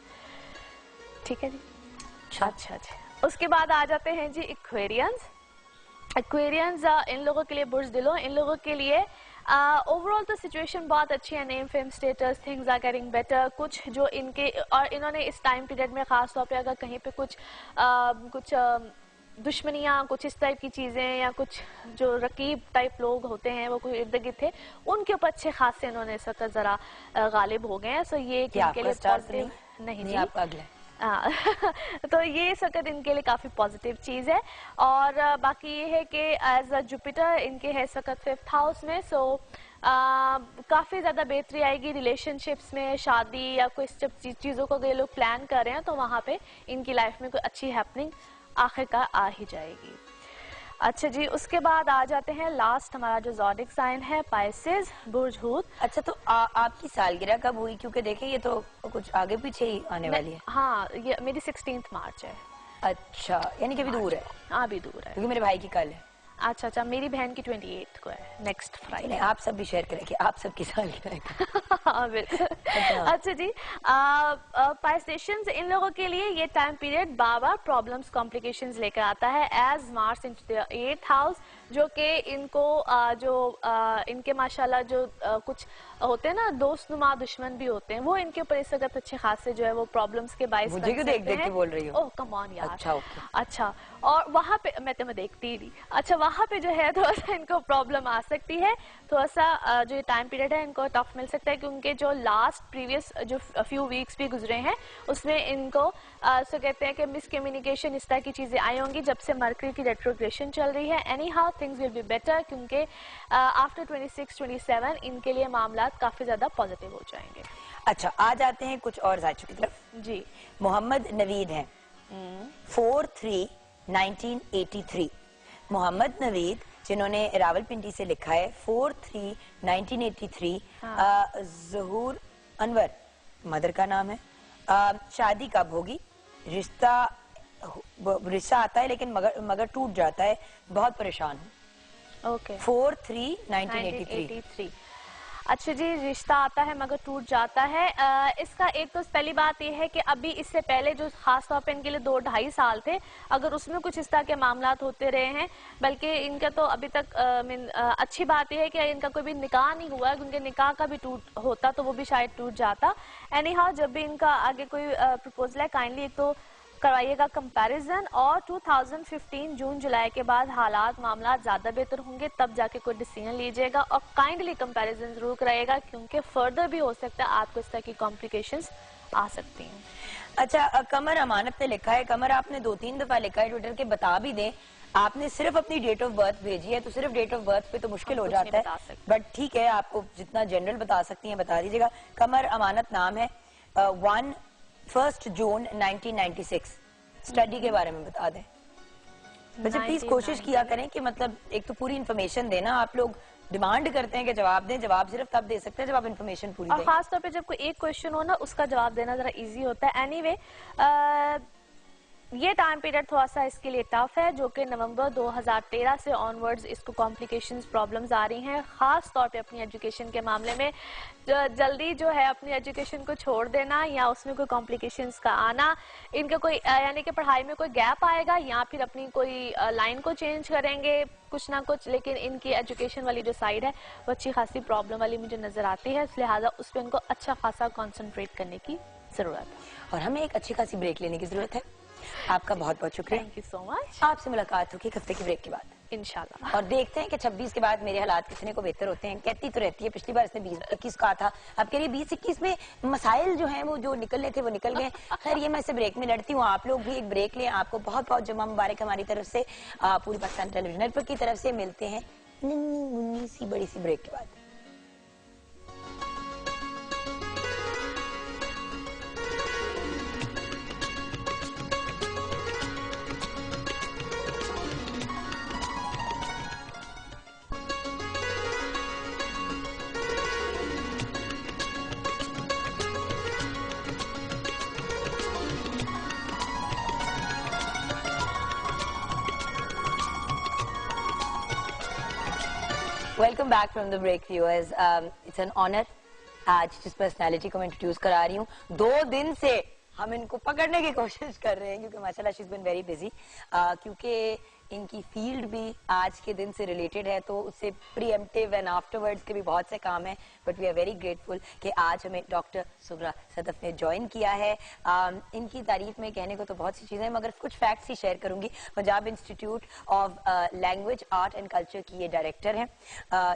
ठीक है जी, अच्छा जी। उसके बाद आ जाते हैं जी एक्वेरियंस। एक्वेरियंस इन लोगों के लिए बुर्ज दिलो, इन लोगों के लिए ओवरऑल तो सिचुएशन बहुत अच्छी है, name fame status things are getting better. कुछ जो इनके और इन्होंने इस टाइम पीरियड में खास तौर पे अगर कहीं पे कुछ दुश्मनियाँ, कुछ इस टाइप की चीज़ें या कुछ जो रकीब टाइप लोग होते हैं वो कोई इर्द गिर्द थे, उनके ऊपर अच्छे खासे इन्होंने इस वक्त ज़रा गालिब हो गए हैं। सो ये इनके लिए पॉजिटिव नहीं जी, आपका अगला तो ये इस वक्त इनके लिए काफी पॉजिटिव चीज है। और बाकी ये है कि एज अ जुपिटर इनके है इस वक्त 5th हाउस में। सो काफी ज्यादा बेहतरी आएगी रिलेशनशिप्स में, शादी या कोई चीजों को ये लोग प्लान कर रहे हैं तो वहां पे इनकी लाइफ में कोई अच्छी हैपनिंग आखिरकार आ ही जाएगी। अच्छा जी, उसके बाद आ जाते हैं लास्ट हमारा जो ज़ोडिक साइन है पाइसेस, बुर्ज हूत। अच्छा, तो आपकी सालगिरह कब हुई? क्योंकि देखिए ये तो कुछ आगे पीछे ही आने वाली है। हाँ, ये मेरी 16 मार्च है। अच्छा, यानी कि अभी दूर है। हाँ, अभी दूर है, क्योंकि मेरे भाई की कल है। अच्छा, मेरी बहन की 28 को है, नेक्स्ट फ्राइडे। आप सब भी शेयर करेंगे, आप सबकी सालगिरह। हाँ बिल्कुल। अच्छा जी, पाइसेशंस इन लोगों के लिए ये टाइम पीरियड बार प्रॉब्लम्स कॉम्प्लिकेशंस लेकर आता है, as Mars into the 8th house, जो कि इनको इनके माशाल्लाह जो कुछ होते हैं ना दोस्तनुमा दुश्मन भी होते हैं, वो इनके ऊपर इस वक्त अच्छे खासे जो है वो प्रॉब्लम्स के बाइस मुझे क्यों देख के बोल रही हो? ओह कम ऑन यार। अच्छा, और वहाँ पे मैं तुम्हें देखती ही। अच्छा, वहाँ पे जो है थोड़ा सा इनको प्रॉब्लम आ सकती है, थोड़ा सा जो टाइम पीरियड है इनको टफ मिल सकता है, क्योंकि जो लास्ट प्रीवियस जो फ्यू वीक्स भी गुजरे हैं उसमें इनको सो कहते हैं कि मिसकम्युनिकेशन इस तरह की चीजें आई होंगी जब से मरकरी की रेट्रोग्रेशन चल रही है। Any how things will be better, क्योंकि आफ्टर 26-27 इनके लिए मामला काफी ज्यादा पॉजिटिव हो जाएंगे। अच्छा, आ जाते हैं कुछ और जायचों की तरफ जी। मोहम्मद नवीद हैं 4/3/1983। मोहम्मद नवीद जिन्होंने रावलपिंडी से लिखा है 4/3/1983। ज़हूर अनवर मदर का नाम है। शादी कब होगी? रिश्ता आता है लेकिन मगर टूट जाता है, बहुत परेशान हूँ। ओके, 4/3/1983। अच्छा जी, रिश्ता आता है मगर टूट जाता है। इसका एक तो पहली बात यह है कि अभी इससे पहले जो खास तौर पे इनके लिए 2-2.5 साल थे, अगर उसमें कुछ इस तरह के मामलात होते रहे हैं, बल्कि इनका तो अभी तक अच्छी बात यह है कि इनका कोई भी निकाह नहीं हुआ है, उनके निकाह का भी टूट होता तो वो भी शायद टूट जाता। एनी हाउ, जब भी इनका आगे कोई प्रपोजल है, काइंडली एक तो करवाइएगा कंपैरिजन, और 2015 जून जुलाई के बाद हालात मामला ज्यादा बेहतर होंगे, तब जाके कोई डिसीजन लीजिएगा, और काइंडली कंपैरिजन जरूर कराइएगा, क्योंकि फर्दर भी हो सकता है आपको इस तरह की कॉम्प्लिकेशंस आ सकती हैं। अच्छा, कमर अमानत ने लिखा है, कमर आपने 2-3 दफा लिखा है ट्विटर के, बता भी दें आपने सिर्फ अपनी डेट ऑफ बर्थ भेजी है, तो सिर्फ डेट ऑफ बर्थ पे तो मुश्किल हो जाता है, बट ठीक है, आपको जितना जनरल बता सकती हैं बता दीजिएगा। कमर अमानत नाम है। 1 जून 1996 स्टडी के बारे में बता दें। वैसे प्लीज कोशिश किया करें कि मतलब एक तो पूरी इन्फॉर्मेशन देना, आप लोग डिमांड करते हैं कि जवाब दें, जवाब सिर्फ तब दे सकते हैं जब आप इन्फॉर्मेशन पूरी दें। और खास तौर पे जब कोई एक क्वेश्चन हो ना, उसका जवाब देना जरा इजी होता है। एनीवे, ये टाइम पीरियड थोड़ा सा इसके लिए टफ है, जो कि नवंबर 2013 से ऑनवर्ड्स इसको कॉम्प्लिकेशंस प्रॉब्लम्स आ रही हैं, खास तौर पे अपनी एजुकेशन के मामले में। जल्दी जो है अपनी एजुकेशन को छोड़ देना या उसमें कोई कॉम्प्लिकेशंस का आना, इनका कोई यानी कि पढ़ाई में कोई गैप आएगा या फिर अपनी कोई लाइन को चेंज करेंगे कुछ ना कुछ, लेकिन इनकी एजुकेशन वाली जो साइड है वो अच्छी खासी प्रॉब्लम वाली मुझे नजर आती है, लिहाजा उस पर इनको अच्छा खासा कॉन्सेंट्रेट करने की जरूरत है। और हमें एक अच्छी खासी ब्रेक लेने की जरूरत है। आपका बहुत बहुत शुक्रिया, थैंक यू सो मच। आपसे मुलाकात होगी हफ्ते की ब्रेक के बाद इंशाल्लाह, और देखते हैं कि 26 के बाद मेरे हालात कितने को बेहतर होते हैं। कहती तो रहती है, पिछली बार इसने 20-21 कहा था, अब कह रही 20-21 में मसाइल जो हैं वो जो निकलने थे वो निकल गए। खैर, ये मैं इसे ब्रेक में लड़ती हूँ, आप लोग भी एक ब्रेक लें। आपको बहुत बहुत जुम्मा मुबारक हमारी तरफ से, पूरी पाकिस्तान टेलीविजन नेटवर्क की तरफ से। मिलते हैं नन्ही मुन्नी सी बड़ी सी ब्रेक के बाद। Welcome back from the break viewers. It's an honour आज जिस पर्सनालिटी को मैं इंट्रोड्यूस करा रही हूँ, 2 दिन से हम इनको पकड़ने की कोशिश कर रहे हैं क्योंकि माशाल्लाह she is been very busy, क्योंकि इनकी फील्ड भी आज के दिन से रिलेटेड है, तो उससे प्रीएम्प्टिव एंड आफ्टरवर्ड्स के भी बहुत से काम हैं, but we are very grateful कि आज हमें डॉक्टर सुगरा सदफ ने ज्वाइन किया है। इनकी तारीफ में कहने को तो बहुत सी चीजें, मगर कुछ फैक्ट्स ही शेयर करूंगी। Punjab institute of language art and culture की ये डायरेक्टर हैं।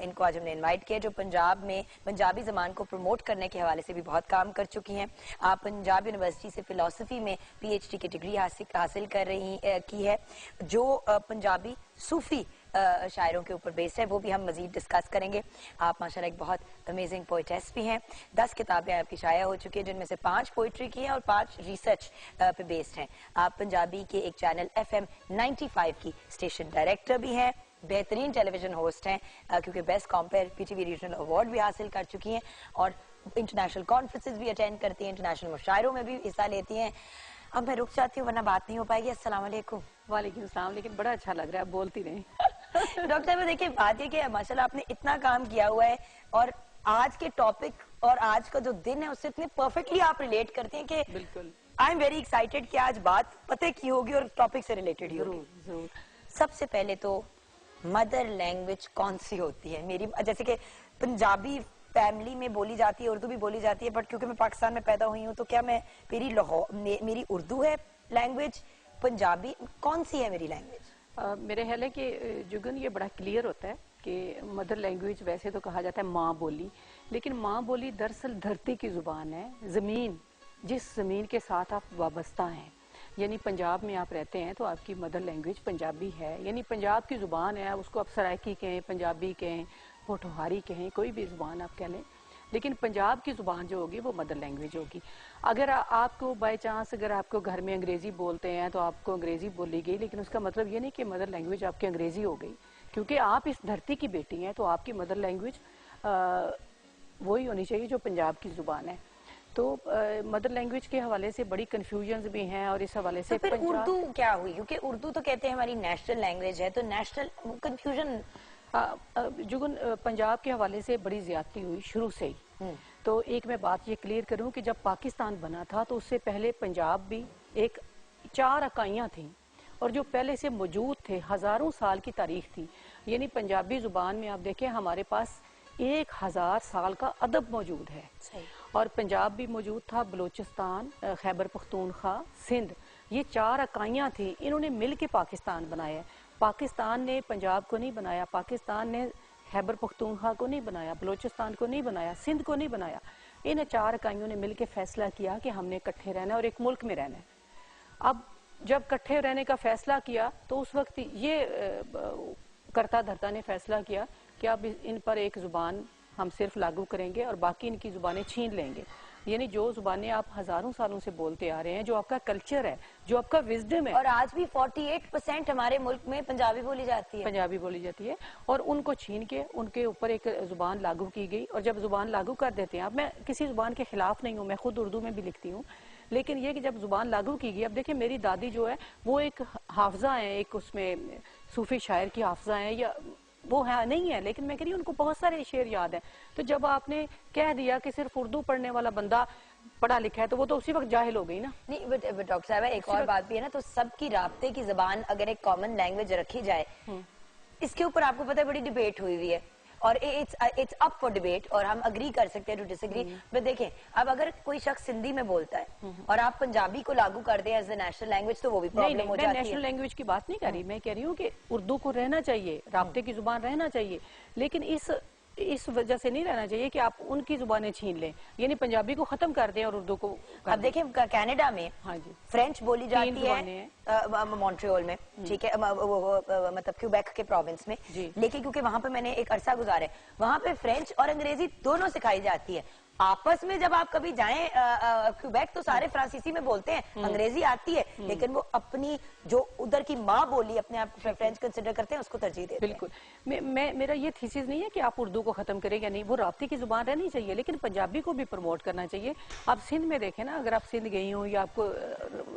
इनको आज हमने इन्वाइट किया, जो पंजाब में पंजाबी जबान को प्रमोट करने के हवाले से भी बहुत काम कर चुकी हैं। पंजाब यूनिवर्सिटी से फिलोसफी में PhD की डिग्री हासिल कर रही की है, जो पंजाबी सूफी शायरों के ऊपर बेस्ड है, वो भी हम मजीद डिस्कस करेंगे। आप माशाल्लाह एक बहुत अमेजिंग पोइटेस भी हैं। 10 किताबें आपकी शाया हो चुकी है, जिनमें से 5 पोइट्री की हैं और 5 रिसर्च पे बेस्ड हैं। आप पंजाबी के एक चैनल FM 95 की स्टेशन डायरेक्टर भी हैं, बेहतरीन टेलीविजन होस्ट हैं, क्योंकि best compare PTV regional award भी हासिल कर चुकी हैं, और इंटरनेशनल कॉन्फ्रेंसेज भी अटेंड करती हैं, इंटरनेशनल मुशायरों में भी हिस्सा लेती हैं। अब मैं रुक जाती हूँ वरना बात नहीं हो पाएगी। अस्सलाम वालेकुम। वालेकुम सलाम, लेकिन बड़ा अच्छा लग रहा है, बोलती नहीं। डॉक्टर साहब देखिए, बात ये कि माशाल्लाह आपने इतना काम किया हुआ है, और आज के टॉपिक और आज का जो दिन है उससे इतने परफेक्टली आप रिलेट करते हैं कि बिल्कुल, आई एम वेरी एक्साइटेड कि आज बात पते की होगी और टॉपिक से रिलेटेड ही होगी। जरूर जरूर। सबसे पहले तो मदर लैंग्वेज कौन सी होती है? मेरी जैसे कि पंजाबी फैमिली में बोली जाती है, उर्दू भी बोली जाती है, बट क्योंकि मैं पाकिस्तान में पैदा हुई हूँ, तो क्या मैं मेरी उर्दू है लैंग्वेज, पंजाबी कौन सी है मेरी लैंग्वेज? मेरे ख्याल है कि जुगन ये बड़ा क्लियर होता है कि मदर लैंग्वेज वैसे तो कहा जाता है माँ बोली, लेकिन माँ बोली दरअसल धरती की जुबान है, जमीन, जिस जमीन के साथ आप वाबस्ता हैं। यानी पंजाब में आप रहते हैं तो आपकी मदर लैंग्वेज पंजाबी है, यानी पंजाब की जुबान है, उसको आप सराइकी कहें, पंजाबी कहें, पोठोहारी कहें, कोई भी जुबान आप कह लें, लेकिन पंजाब की जुबान जो होगी वो मदर लैंग्वेज होगी। अगर आपको बाय चांस अगर आपको घर में अंग्रेजी बोलते हैं तो आपको अंग्रेजी बोली गई, लेकिन उसका मतलब ये नहीं कि मदर लैंग्वेज आपकी अंग्रेजी हो गई, क्योंकि आप इस धरती की बेटी हैं, तो आपकी मदर लैंग्वेज वही होनी चाहिए जो पंजाब की जुबान है। तो मदर लैंग्वेज के हवाले से बड़ी कंफ्यूजन्स भी हैं, और इस हवाले से तो फिर उर्दू क्या हुई? क्योंकि उर्दू तो कहते हैं हमारी नेशनल लैंग्वेज है, तो नेशनल कंफ्यूजन जुगन, पंजाब के हवाले से बड़ी ज्यादती हुई शुरू से ही। तो एक मैं बात ये क्लियर करूं कि जब पाकिस्तान बना था तो उससे पहले पंजाब भी एक 4 इकाइयां थी और जो पहले से मौजूद थे, हजारों साल की तारीख थी। यानी पंजाबी जुबान में आप देखें हमारे पास 1000 साल का अदब मौजूद है। और पंजाब भी मौजूद था, बलूचिस्तान, खैबर पख्तूनख्वा, सिंध, ये 4 इकाइयां थी। इन्होंने मिल के पाकिस्तान बनाया। पाकिस्तान ने पंजाब को नहीं बनाया, पाकिस्तान ने खैबर पख्तूनख्वा को नहीं बनाया, बलूचिस्तान को नहीं बनाया, सिंध को नहीं बनाया। इन 4 इकाइयों ने मिलकर फैसला किया कि हमने इकट्ठे रहना है और एक मुल्क में रहना है। अब जब इकट्ठे रहने का फैसला किया तो उस वक्त ये करता धरता ने फैसला किया कि अब इन पर एक जुबान हम सिर्फ लागू करेंगे और बाकी इनकी जुबानें छीन लेंगे। यानी जो जुबानें आप हजारों सालों से बोलते आ रहे हैं, जो आपका कल्चर है, जो आपका विजडम है। और आज भी 48% हमारे मुल्क में पंजाबी बोली जाती है। पंजाबी बोली जाती है और उनको छीन के उनके ऊपर एक जुबान लागू की गई। और जब जुबान लागू कर देते हैं, अब मैं किसी जुबान के खिलाफ नहीं हूँ, मैं खुद उर्दू में भी लिखती हूँ, लेकिन ये कि जब जुबान लागू की गई, अब देखिए मेरी दादी जो है वो एक हाफजा है, एक उसमें सूफी शायर की हाफजा है, या वो है नहीं है, लेकिन मैं कह रही हूँ उनको बहुत सारे शेर याद है। तो जब आपने कह दिया कि सिर्फ उर्दू पढ़ने वाला बंदा पढ़ा लिखा है, तो वो तो उसी वक्त जाहिल हो गई ना। नहीं, बट डॉक्टर साहब एक और बात भी है ना, तो सबकी राब्ते की जबान अगर एक कॉमन लैंग्वेज रखी जाए, इसके ऊपर आपको पता है बड़ी डिबेट हुई है और इट्स अप फॉर डिबेट और हम अग्री कर सकते हैं टू डिसएग्री। बट देखें, अब अगर कोई शख्स हिंदी में बोलता है और आप पंजाबी को लागू कर दें एज ए नेशनल लैंग्वेज, तो वो भी प्रॉब्लम हो जाती है। मैं नेशनल लैंग्वेज की बात नहीं कर रही, मैं कह रही हूँ कि उर्दू को रहना चाहिए, राब्ते की जुबान रहना चाहिए, लेकिन इस वजह से नहीं रहना चाहिए कि आप उनकी जुबानें छीन लें, यानी पंजाबी को खत्म कर दें और उर्दू को। अब देखें कनाडा में हाँ जी फ्रेंच बोली जाती है मॉन्ट्रियल में, ठीक है, मतलब क्यूबेक के प्रोविंस में, लेकिन क्योंकि वहां पे मैंने एक अरसा गुजारा है, वहां पे फ्रेंच और अंग्रेजी दोनों सिखाई जाती है। आपस में जब आप कभी जाएं क्यूबेक तो सारे फ्रांसीसी में बोलते हैं, अंग्रेजी आती है, लेकिन वो अपनी जो उधर की माँ बोली अपने आप फ्रेंच कंसिडर करते हैं, उसको तरजीह देते हैं। बिल्कुल, मेरा ये थीसिस नहीं है कि आप उर्दू को खत्म करें या नहीं, वो राब्ते की जुबान रहनी चाहिए, लेकिन पंजाबी को भी प्रमोट करना चाहिए। आप सिंध में देखें ना, अगर आप सिंध गई हो या आपको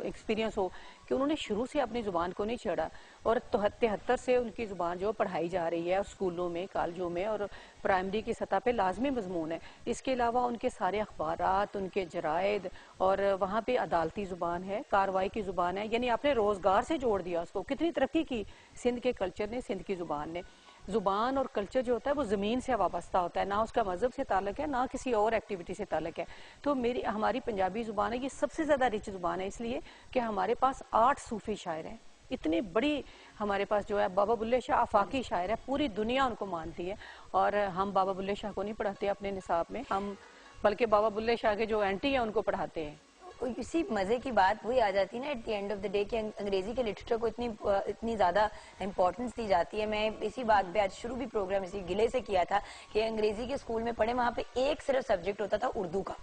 एक्सपीरियंस हो कि उन्होंने शुरू से अपनी जुबान को नहीं छेड़ा और 73 से उनकी जुबान जो पढ़ाई जा रही है स्कूलों में, कॉलेजों में और प्राइमरी की सतह पे लाजमी मजमून है। इसके अलावा उनके सारे अखबारात, उनके जरायद और वहाँ पे अदालती जुबान है, कार्रवाई की जुबान है, यानी आपने रोजगार से जोड़ दिया उसको। कितनी तरक्की की सिंध के कल्चर ने, सिंध की जुबान ने। जुबान और कल्चर जो होता है वो जमीन से वाबस्ता होता है, ना उसका मजहब से ताल्लुक है, ना किसी और एक्टिविटी से ताल्लुक है। तो हमारी पंजाबी जुबान है, ये सबसे ज्यादा रिच जुबान है, इसलिए कि हमारे पास 8 सूफी शायर हैं। इतनी बड़ी हमारे पास जो है बाबा बुल्ले शाह आफाकी शायर है, पूरी दुनिया उनको मानती है। और हम बाबा बुल्ले शाह को नहीं पढ़ाते अपने निसाब में, हम बल्कि बाबा बुल्ले शाह के जो एंटी है उनको पढ़ाते हैं। इसी मजे की बात वही आ जाती है ना at the end of the day कि अंग्रेजी के लिटरेचर को इतनी ज्यादा इंपॉर्टेंस दी जाती है। मैं इसी बात पे आज शुरू भी प्रोग्राम इसी गिले से किया था कि अंग्रेजी के स्कूल में पढ़े, वहां पे एक सिर्फ सब्जेक्ट होता था उर्दू का।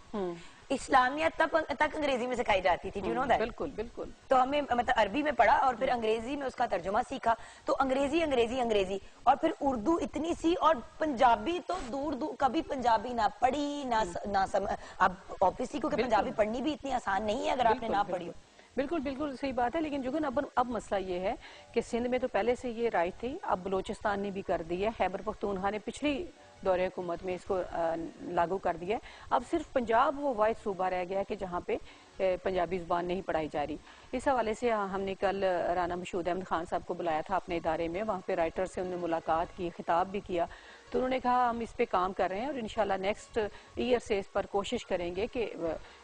इस्लामियत तक अंग्रेजी में सिखाई जाती थी, यू नो दैट। बिल्कुल बिल्कुल। तो हमें मतलब अरबी में पढ़ा और फिर अंग्रेजी में उसका तर्जुमा सीखा, तो अंग्रेजी अंग्रेजी अंग्रेजी और फिर उर्दू इतनी सी, और पंजाबी तो दूर दूर, कभी पंजाबी ना पढ़ी ना अब ऑब्वियसली क्योंकि पंजाबी पढ़नी भी इतनी आसान नहीं है अगर आपने ना पढ़ी हो। बिल्कुल बिल्कुल सही बात है, लेकिन जुगन अब मसला ये है कि सिंध में तो पहले से ये राइट थी, अब बलूचिस्तान ने भी कर दी है, खैबर पख्तूनख्वा ने पिछली दौरे हुकूमत में इसको लागू कर दिया है। अब सिर्फ पंजाब वो वाहिद सूबा रह गया कि जहाँ पे पंजाबी जुबान नहीं पढ़ाई जा रही। इस हवाले से हमने कल राना मशहूद अहमद खान साहब को बुलाया था अपने इदारे में, वहाँ पे राइटर से उन्होंने मुलाकात की, खिताब भी किया, तो उन्होंने कहा हम इस पे काम कर रहे हैं और इंशाल्लाह नेक्स्ट ईयर से इस पर कोशिश करेंगे कि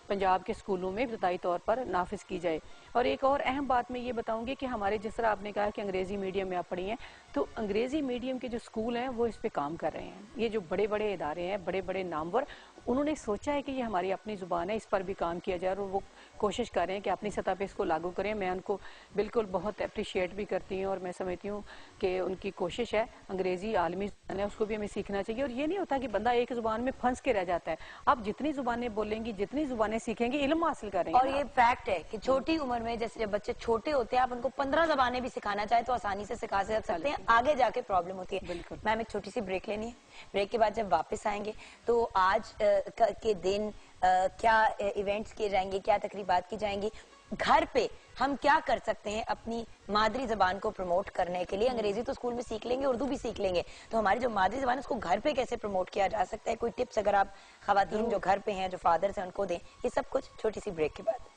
पंजाब के स्कूलों में इब्तदाई तौर पर नाफिज की जाए। और एक और अहम बात मैं ये बताऊंगी कि हमारे, जिस तरह आपने कहा कि अंग्रेजी मीडियम में आप पढ़ी हैं, तो अंग्रेजी मीडियम के जो स्कूल हैं वो इस पे काम कर रहे हैं। ये जो बड़े बड़े इदारे हैं, बड़े बड़े नामवर, उन्होंने सोचा है कि ये हमारी अपनी जुबान है, इस पर भी काम किया जाए और वो कोशिश कर रहे हैं कि अपनी सतह पे इसको लागू करें। मैं उनको बिल्कुल बहुत अप्रिशिएट भी करती हूँ और मैं समझती हूँ कि उनकी कोशिश है। अंग्रेजी आलमी जुबान है, उसको भी हमें सीखना चाहिए। और ये नहीं होता कि बंदा एक जुबान में फंस के रह जाता है। आप जितनी जुबानें बोलेंगी, जितनी जुबानें सीखेंगे, इल्म हासिल करेंगे। और ये फैक्ट है कि छोटी उम्र में, जैसे जब बच्चे छोटे होते हैं, आप उनको 15 जबानें भी सिखाना चाहे तो आसानी से सिखा सकते हैं, आगे जाके प्रॉब्लम होती है। बिल्कुल। मैम एक छोटी सी ब्रेक लेनी है, ब्रेक के बाद जब वापस आएंगे तो आज के दिन क्या इवेंट्स किए जाएंगे, क्या तकरीबात की जाएंगी, घर पे हम क्या कर सकते हैं अपनी मादरी जबान को प्रमोट करने के लिए? अंग्रेजी तो स्कूल में सीख लेंगे, उर्दू भी सीख लेंगे, तो हमारी जो मादरी जबान है उसको घर पे कैसे प्रमोट किया जा सकता है? कोई टिप्स अगर आप खवातीन जो घर पे हैं, जो फादर्स हैं, उनको दें, ये सब कुछ छोटी सी ब्रेक के बाद।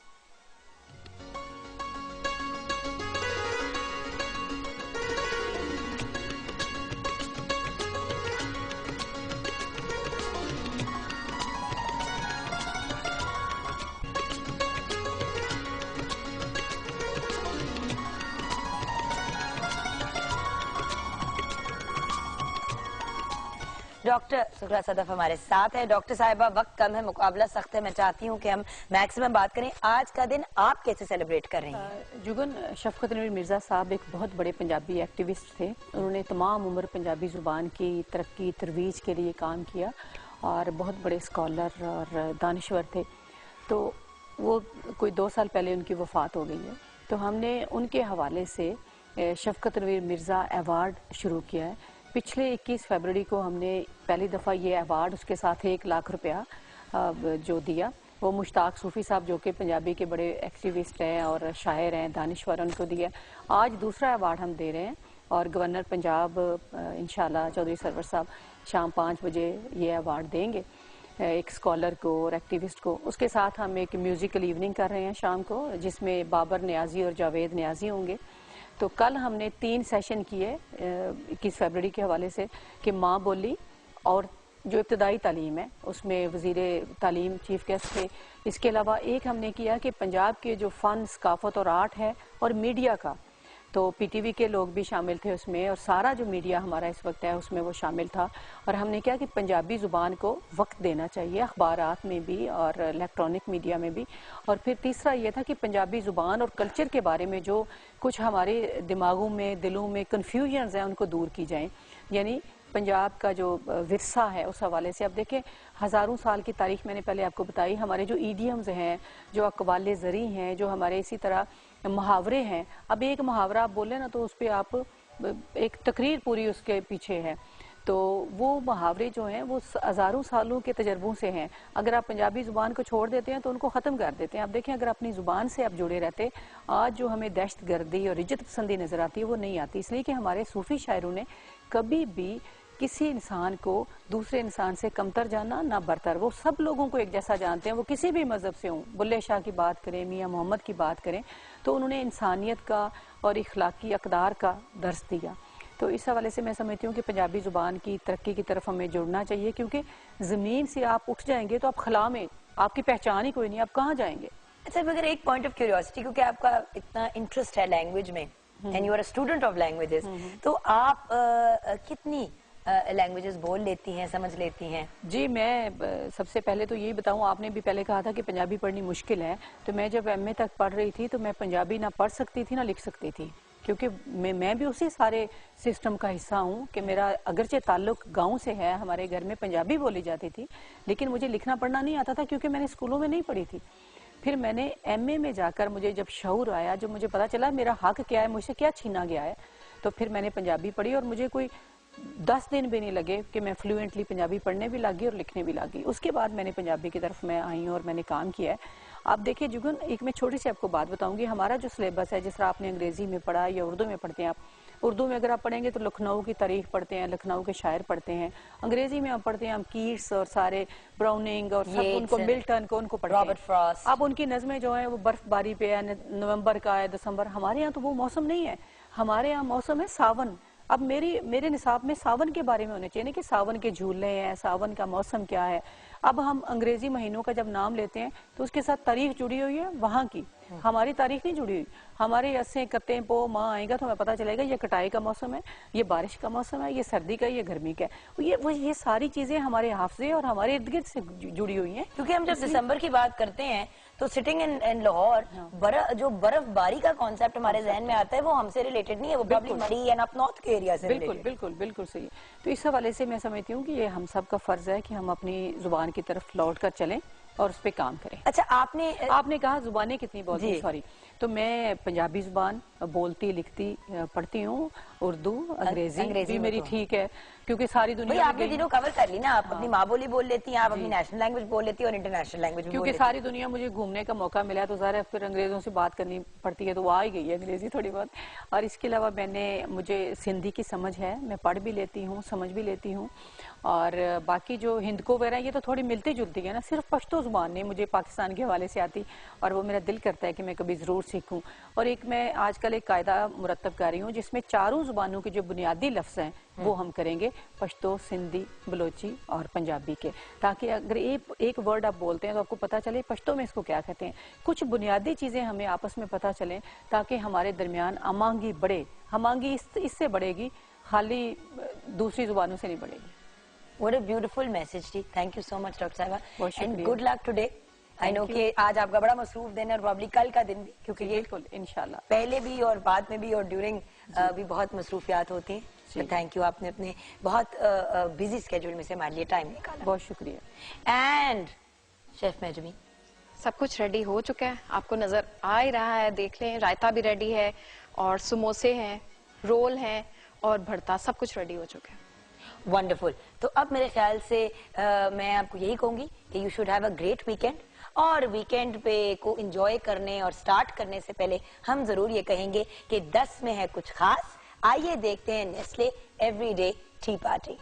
डॉक्टर सुखरा सदफ हमारे साथ है। डॉक्टर साहिबा, वक्त कम है, मुकाबला सख्त है, मैं चाहती हूँ कि हम मैक्सिमम बात करें। आज का दिन आप कैसे सेलिब्रेट कर रही हैं? जुगन, शफकत नवीर मिर्ज़ा साहब एक बहुत बड़े पंजाबी एक्टिविस्ट थे। उन्होंने तमाम उम्र पंजाबी ज़ुबान की तरक्की तरवीज के लिए काम किया और बहुत बड़े स्कॉलर और दानिश्वर थे। तो वो कोई 2 साल पहले उनकी वफ़ात हो गई है, तो हमने उनके हवाले से शफकत नवीर मिर्ज़ा अवार्ड शुरू किया है। पिछले 21 फरवरी को हमने पहली दफ़ा ये अवार्ड, उसके साथ 1 लाख रुपया जो दिया, वो मुश्ताक सूफ़ी साहब जो कि पंजाबी के बड़े एक्टिविस्ट हैं और शायर हैं, दानिश्वर, उनको दिया। आज दूसरा अवार्ड हम दे रहे हैं और गवर्नर पंजाब इंशाल्लाह चौधरी सरवर साहब शाम 5 बजे ये अवार्ड देंगे एक स्कॉलर को और एक्टिविस्ट को। उसके साथ हम एक म्यूज़िकल इवनिंग कर रहे हैं शाम को, जिसमें बाबर नियाजी और जावेद नियाजी होंगे। तो कल हमने 3 सेशन किए 21 फरवरी के हवाले से कि माँ बोली और जो इब्तदाई तालीम है उसमें वज़ीर तालीम चीफ गेस्ट थे। इसके अलावा एक हमने किया कि पंजाब के जो फ़न, सकाफ़त और आर्ट है और मीडिया का, तो पीटीवी के लोग भी शामिल थे उसमें और सारा जो मीडिया हमारा इस वक्त है उसमें वो शामिल था। और हमने क्या कि पंजाबी ज़ुबान को वक्त देना चाहिए अखबारात में भी और इलेक्ट्रॉनिक मीडिया में भी। और फिर तीसरा ये था कि पंजाबी ज़ुबान और कल्चर के बारे में जो कुछ हमारे दिमागों में, दिलों में कन्फ्यूजन्स हैं उनको दूर की जाएँ। यानी पंजाब का जो विरसा है उस हवाले से अब देखें, हज़ारों साल की तारीख मैंने पहले आपको बताई। हमारे जो ईडियम्स हैं, जो अक़वाले ज़री हैं, जो हमारे इसी तरह मुहावरे हैं। अब एक मुहावरा आप बोले ना तो उस पर आप एक तकरीर पूरी उसके पीछे है। तो वो मुहावरे जो हैं वो हज़ारों सालों के तजर्बों से हैं। अगर आप पंजाबी ज़ुबान को छोड़ देते हैं तो उनको ख़त्म कर देते हैं। आप देखें, अगर अपनी ज़ुबान से आप जुड़े रहते, आज जो हमें दहशत गर्दी और इज्जत पसंदी नज़र आती है वो नहीं आती। इसलिए कि हमारे सूफ़ी शायरों ने कभी भी किसी इंसान को दूसरे इंसान से कमतर जाना ना बरतर, वो सब लोगों को एक जैसा जानते हैं, वो किसी भी मज़हब से हों। बुल्ले शाह की बात करें, मियाँ मोहम्मद की बात करें, तो उन्होंने इंसानियत का और इखलाकी अक़दार का दर्स दिया। तो इस हवाले से मैं समझती हूँ कि पंजाबी ज़ुबान की तरक्की की तरफ हमें जुड़ना चाहिए, क्योंकि ज़मीन से आप उठ जाएंगे तो आप खला में आपकी पहचान ही कोई नहीं, आप कहाँ जाएंगे। अच्छा, मगर एक पॉइंट ऑफ क्यूरियोसिटी, क्योंकि आपका इतना इंटरेस्ट है लैंग्वेज में and you are a student of languages, तो आप कितनी लैंग्वेजेस बोल लेती हैं, समझ लेती हैं? जी, मैं सबसे पहले तो यही बताऊं, आपने भी पहले कहा था कि पंजाबी पढ़नी मुश्किल है, तो मैं जब एमए तक पढ़ रही थी तो मैं पंजाबी ना पढ़ सकती थी ना लिख सकती थी, क्योंकि मैं भी उसी सारे सिस्टम का हिस्सा हूँ कि मेरा अगरचे ताल्लुक गांव से है, हमारे घर में पंजाबी बोली जाती थी, लेकिन मुझे लिखना पढ़ना नहीं आता था क्योंकि मैंने स्कूलों में नहीं पढ़ी थी। फिर मैंने एमए में जाकर मुझे जब शऊर आया, जब मुझे पता चला मेरा हक क्या है, मुझसे क्या छीना गया है, तो फिर मैंने पंजाबी पढ़ी और मुझे कोई 10 दिन भी नहीं लगे कि मैं फ्लुएंटली पंजाबी पढ़ने भी लगी और लिखने भी लगी। उसके बाद मैंने पंजाबी की तरफ मैं आई और मैंने काम किया है। आप देखिए जुगन, एक मैं छोटी सी आपको बात बताऊंगी। हमारा जो सिलेबस है, जिस तरह आपने अंग्रेजी में पढ़ा या उर्दू में पढ़ते हैं, आप उर्दू में अगर आप पढ़ेंगे तो लखनऊ की तारीख पढ़ते हैं, लखनऊ के शायर पढ़ते हैं। अंग्रेजी में आप पढ़ते हैं हम कीट्स और सारे ब्राउनिंग और सब उनको, मिल्टन को उनको पढ़ते हैं, रॉबर्ट फ्रॉस्ट। अब उनकी नज़में जो है वो बर्फबारी पे है, नवंबर का है, दिसंबर। हमारे यहाँ तो वो मौसम नहीं है, हमारे यहाँ मौसम है सावन। अब मेरे निसाब में सावन के बारे में होने चाहिए कि सावन के झूले हैं, सावन का मौसम क्या है। अब हम अंग्रेजी महीनों का जब नाम लेते हैं तो उसके साथ तारीख जुड़ी हुई है वहाँ की, हमारी तारीख नहीं जुड़ी हुई। हमारे अस्से कत्ते पो माँ आएगा तो हमें पता चलेगा ये कटाई का मौसम है, ये बारिश का मौसम है, ये सर्दी का, ये गर्मी का है। ये सारी चीजें हमारे हाफजे और हमारे इर्द गिर्द से जुड़ी हुई हैं। क्योंकि हम जब दिसंबर की बात करते हैं तो सिटिंग इन लाहौर, जो बर्फबारी का कॉन्सेप्ट हमारे जहन में आता है वो हमसे रिलेटेड नहीं है, वो प्रॉब्ली मरी एंड अप नॉर्थ के एरिया से बिल्कुल सही। तो इस हवाले से मैं समझती हूँ कि ये हम सब का फर्ज है कि हम अपनी जुबान की तरफ लौट कर चलें और उस पर काम करें। अच्छा, आपने कहा जुबानें कितनी बोलती, सॉरी, तो मैं पंजाबी जुबान बोलती, लिखती, पढ़ती हूँ, उर्दू, अंग्रेजी भी मेरी ठीक है, क्योंकि सारी भाई दुनिया में आपने गई तीनों कवर कर ली ना, आप अपनी माँ बोली बोल लेती हैं, आप अपनी नेशनल लैंग्वेज बोल लेती हैं और इंटरनेशनल लैंग्वेज भी बोल क्योंकि लेती हैं। सारी दुनिया मुझे घूमने का मौका मिला है, तो ज़ाहिर है फिर अंग्रेज़ों से बात करनी पड़ती है, तो वो आ ही गई है अंग्रेज़ी थोड़ी बहुत। और इसके अलावा मुझे सिंधी की समझ है, मैं पढ़ भी लेती हूँ, समझ भी लेती हूँ। और बाकी जो हिंदको वगैरह ये तो थोड़ी मिलती जुलती है ना, सिर्फ पश्तो ज़ुबान नहीं मुझे पाकिस्तान के हवाले से आती, और वो मेरा दिल करता है कि मैं कभी ज़रूर सीखूँ। और एक मैं आजकल एक कायदा मुरतब कर रही हूँ जिसमें चारों ज़ुबानों के जो बुनियादी लफ्ज़ हैं वो हम करेंगे, पश्तो, सिंधी, बलोची और पंजाबी के, ताकि अगर एक वर्ड आप बोलते हैं तो आपको पता चले पश्तो में इसको क्या कहते हैं। कुछ बुनियादी चीज़ें हमें आपस में पता चलें ताकि हमारे दरमियान अमांगी बढ़े। हमांगी इससे बढ़ेगी, खाली दूसरी ज़ुबानों से नहीं बढ़ेगी। What a beautiful message थी। Thank you so much doctor साहिबा, बहुत and शुक्रिया। good luck today। I know कि आज आपका बड़ा मसरूफ दिन है और प्रॉब्ली कल का दिन भी, क्योंकि ये बिल्कुल इंशाल्लाह पहले भी और बाद में भी और ड्यूरिंग भी बहुत मसरूफियात होती हैं। तो थैंक यू, आपने अपने बहुत बिजी स्केड्यूल में से हमारे लिए टाइम निकाला। बहुत शुक्रिया। एंड शेफ मेजमी, सब कुछ रेडी हो चुका है, आपको नजर आ ही रहा है, देख लें। रायता भी रेडी है और समोसे हैं, रोल हैं और भरता, सब कुछ रेडी हो चुका है। वंडरफुल। तो अब मेरे ख्याल से मैं आपको यही कहूंगी कि you should have a great weekend, और वीकेंड पे को एंजॉय करने और स्टार्ट करने से पहले हम जरूर ये कहेंगे कि 10 में है कुछ खास। आइए देखते हैं नेस्ले एवरीडे टी पार्टी।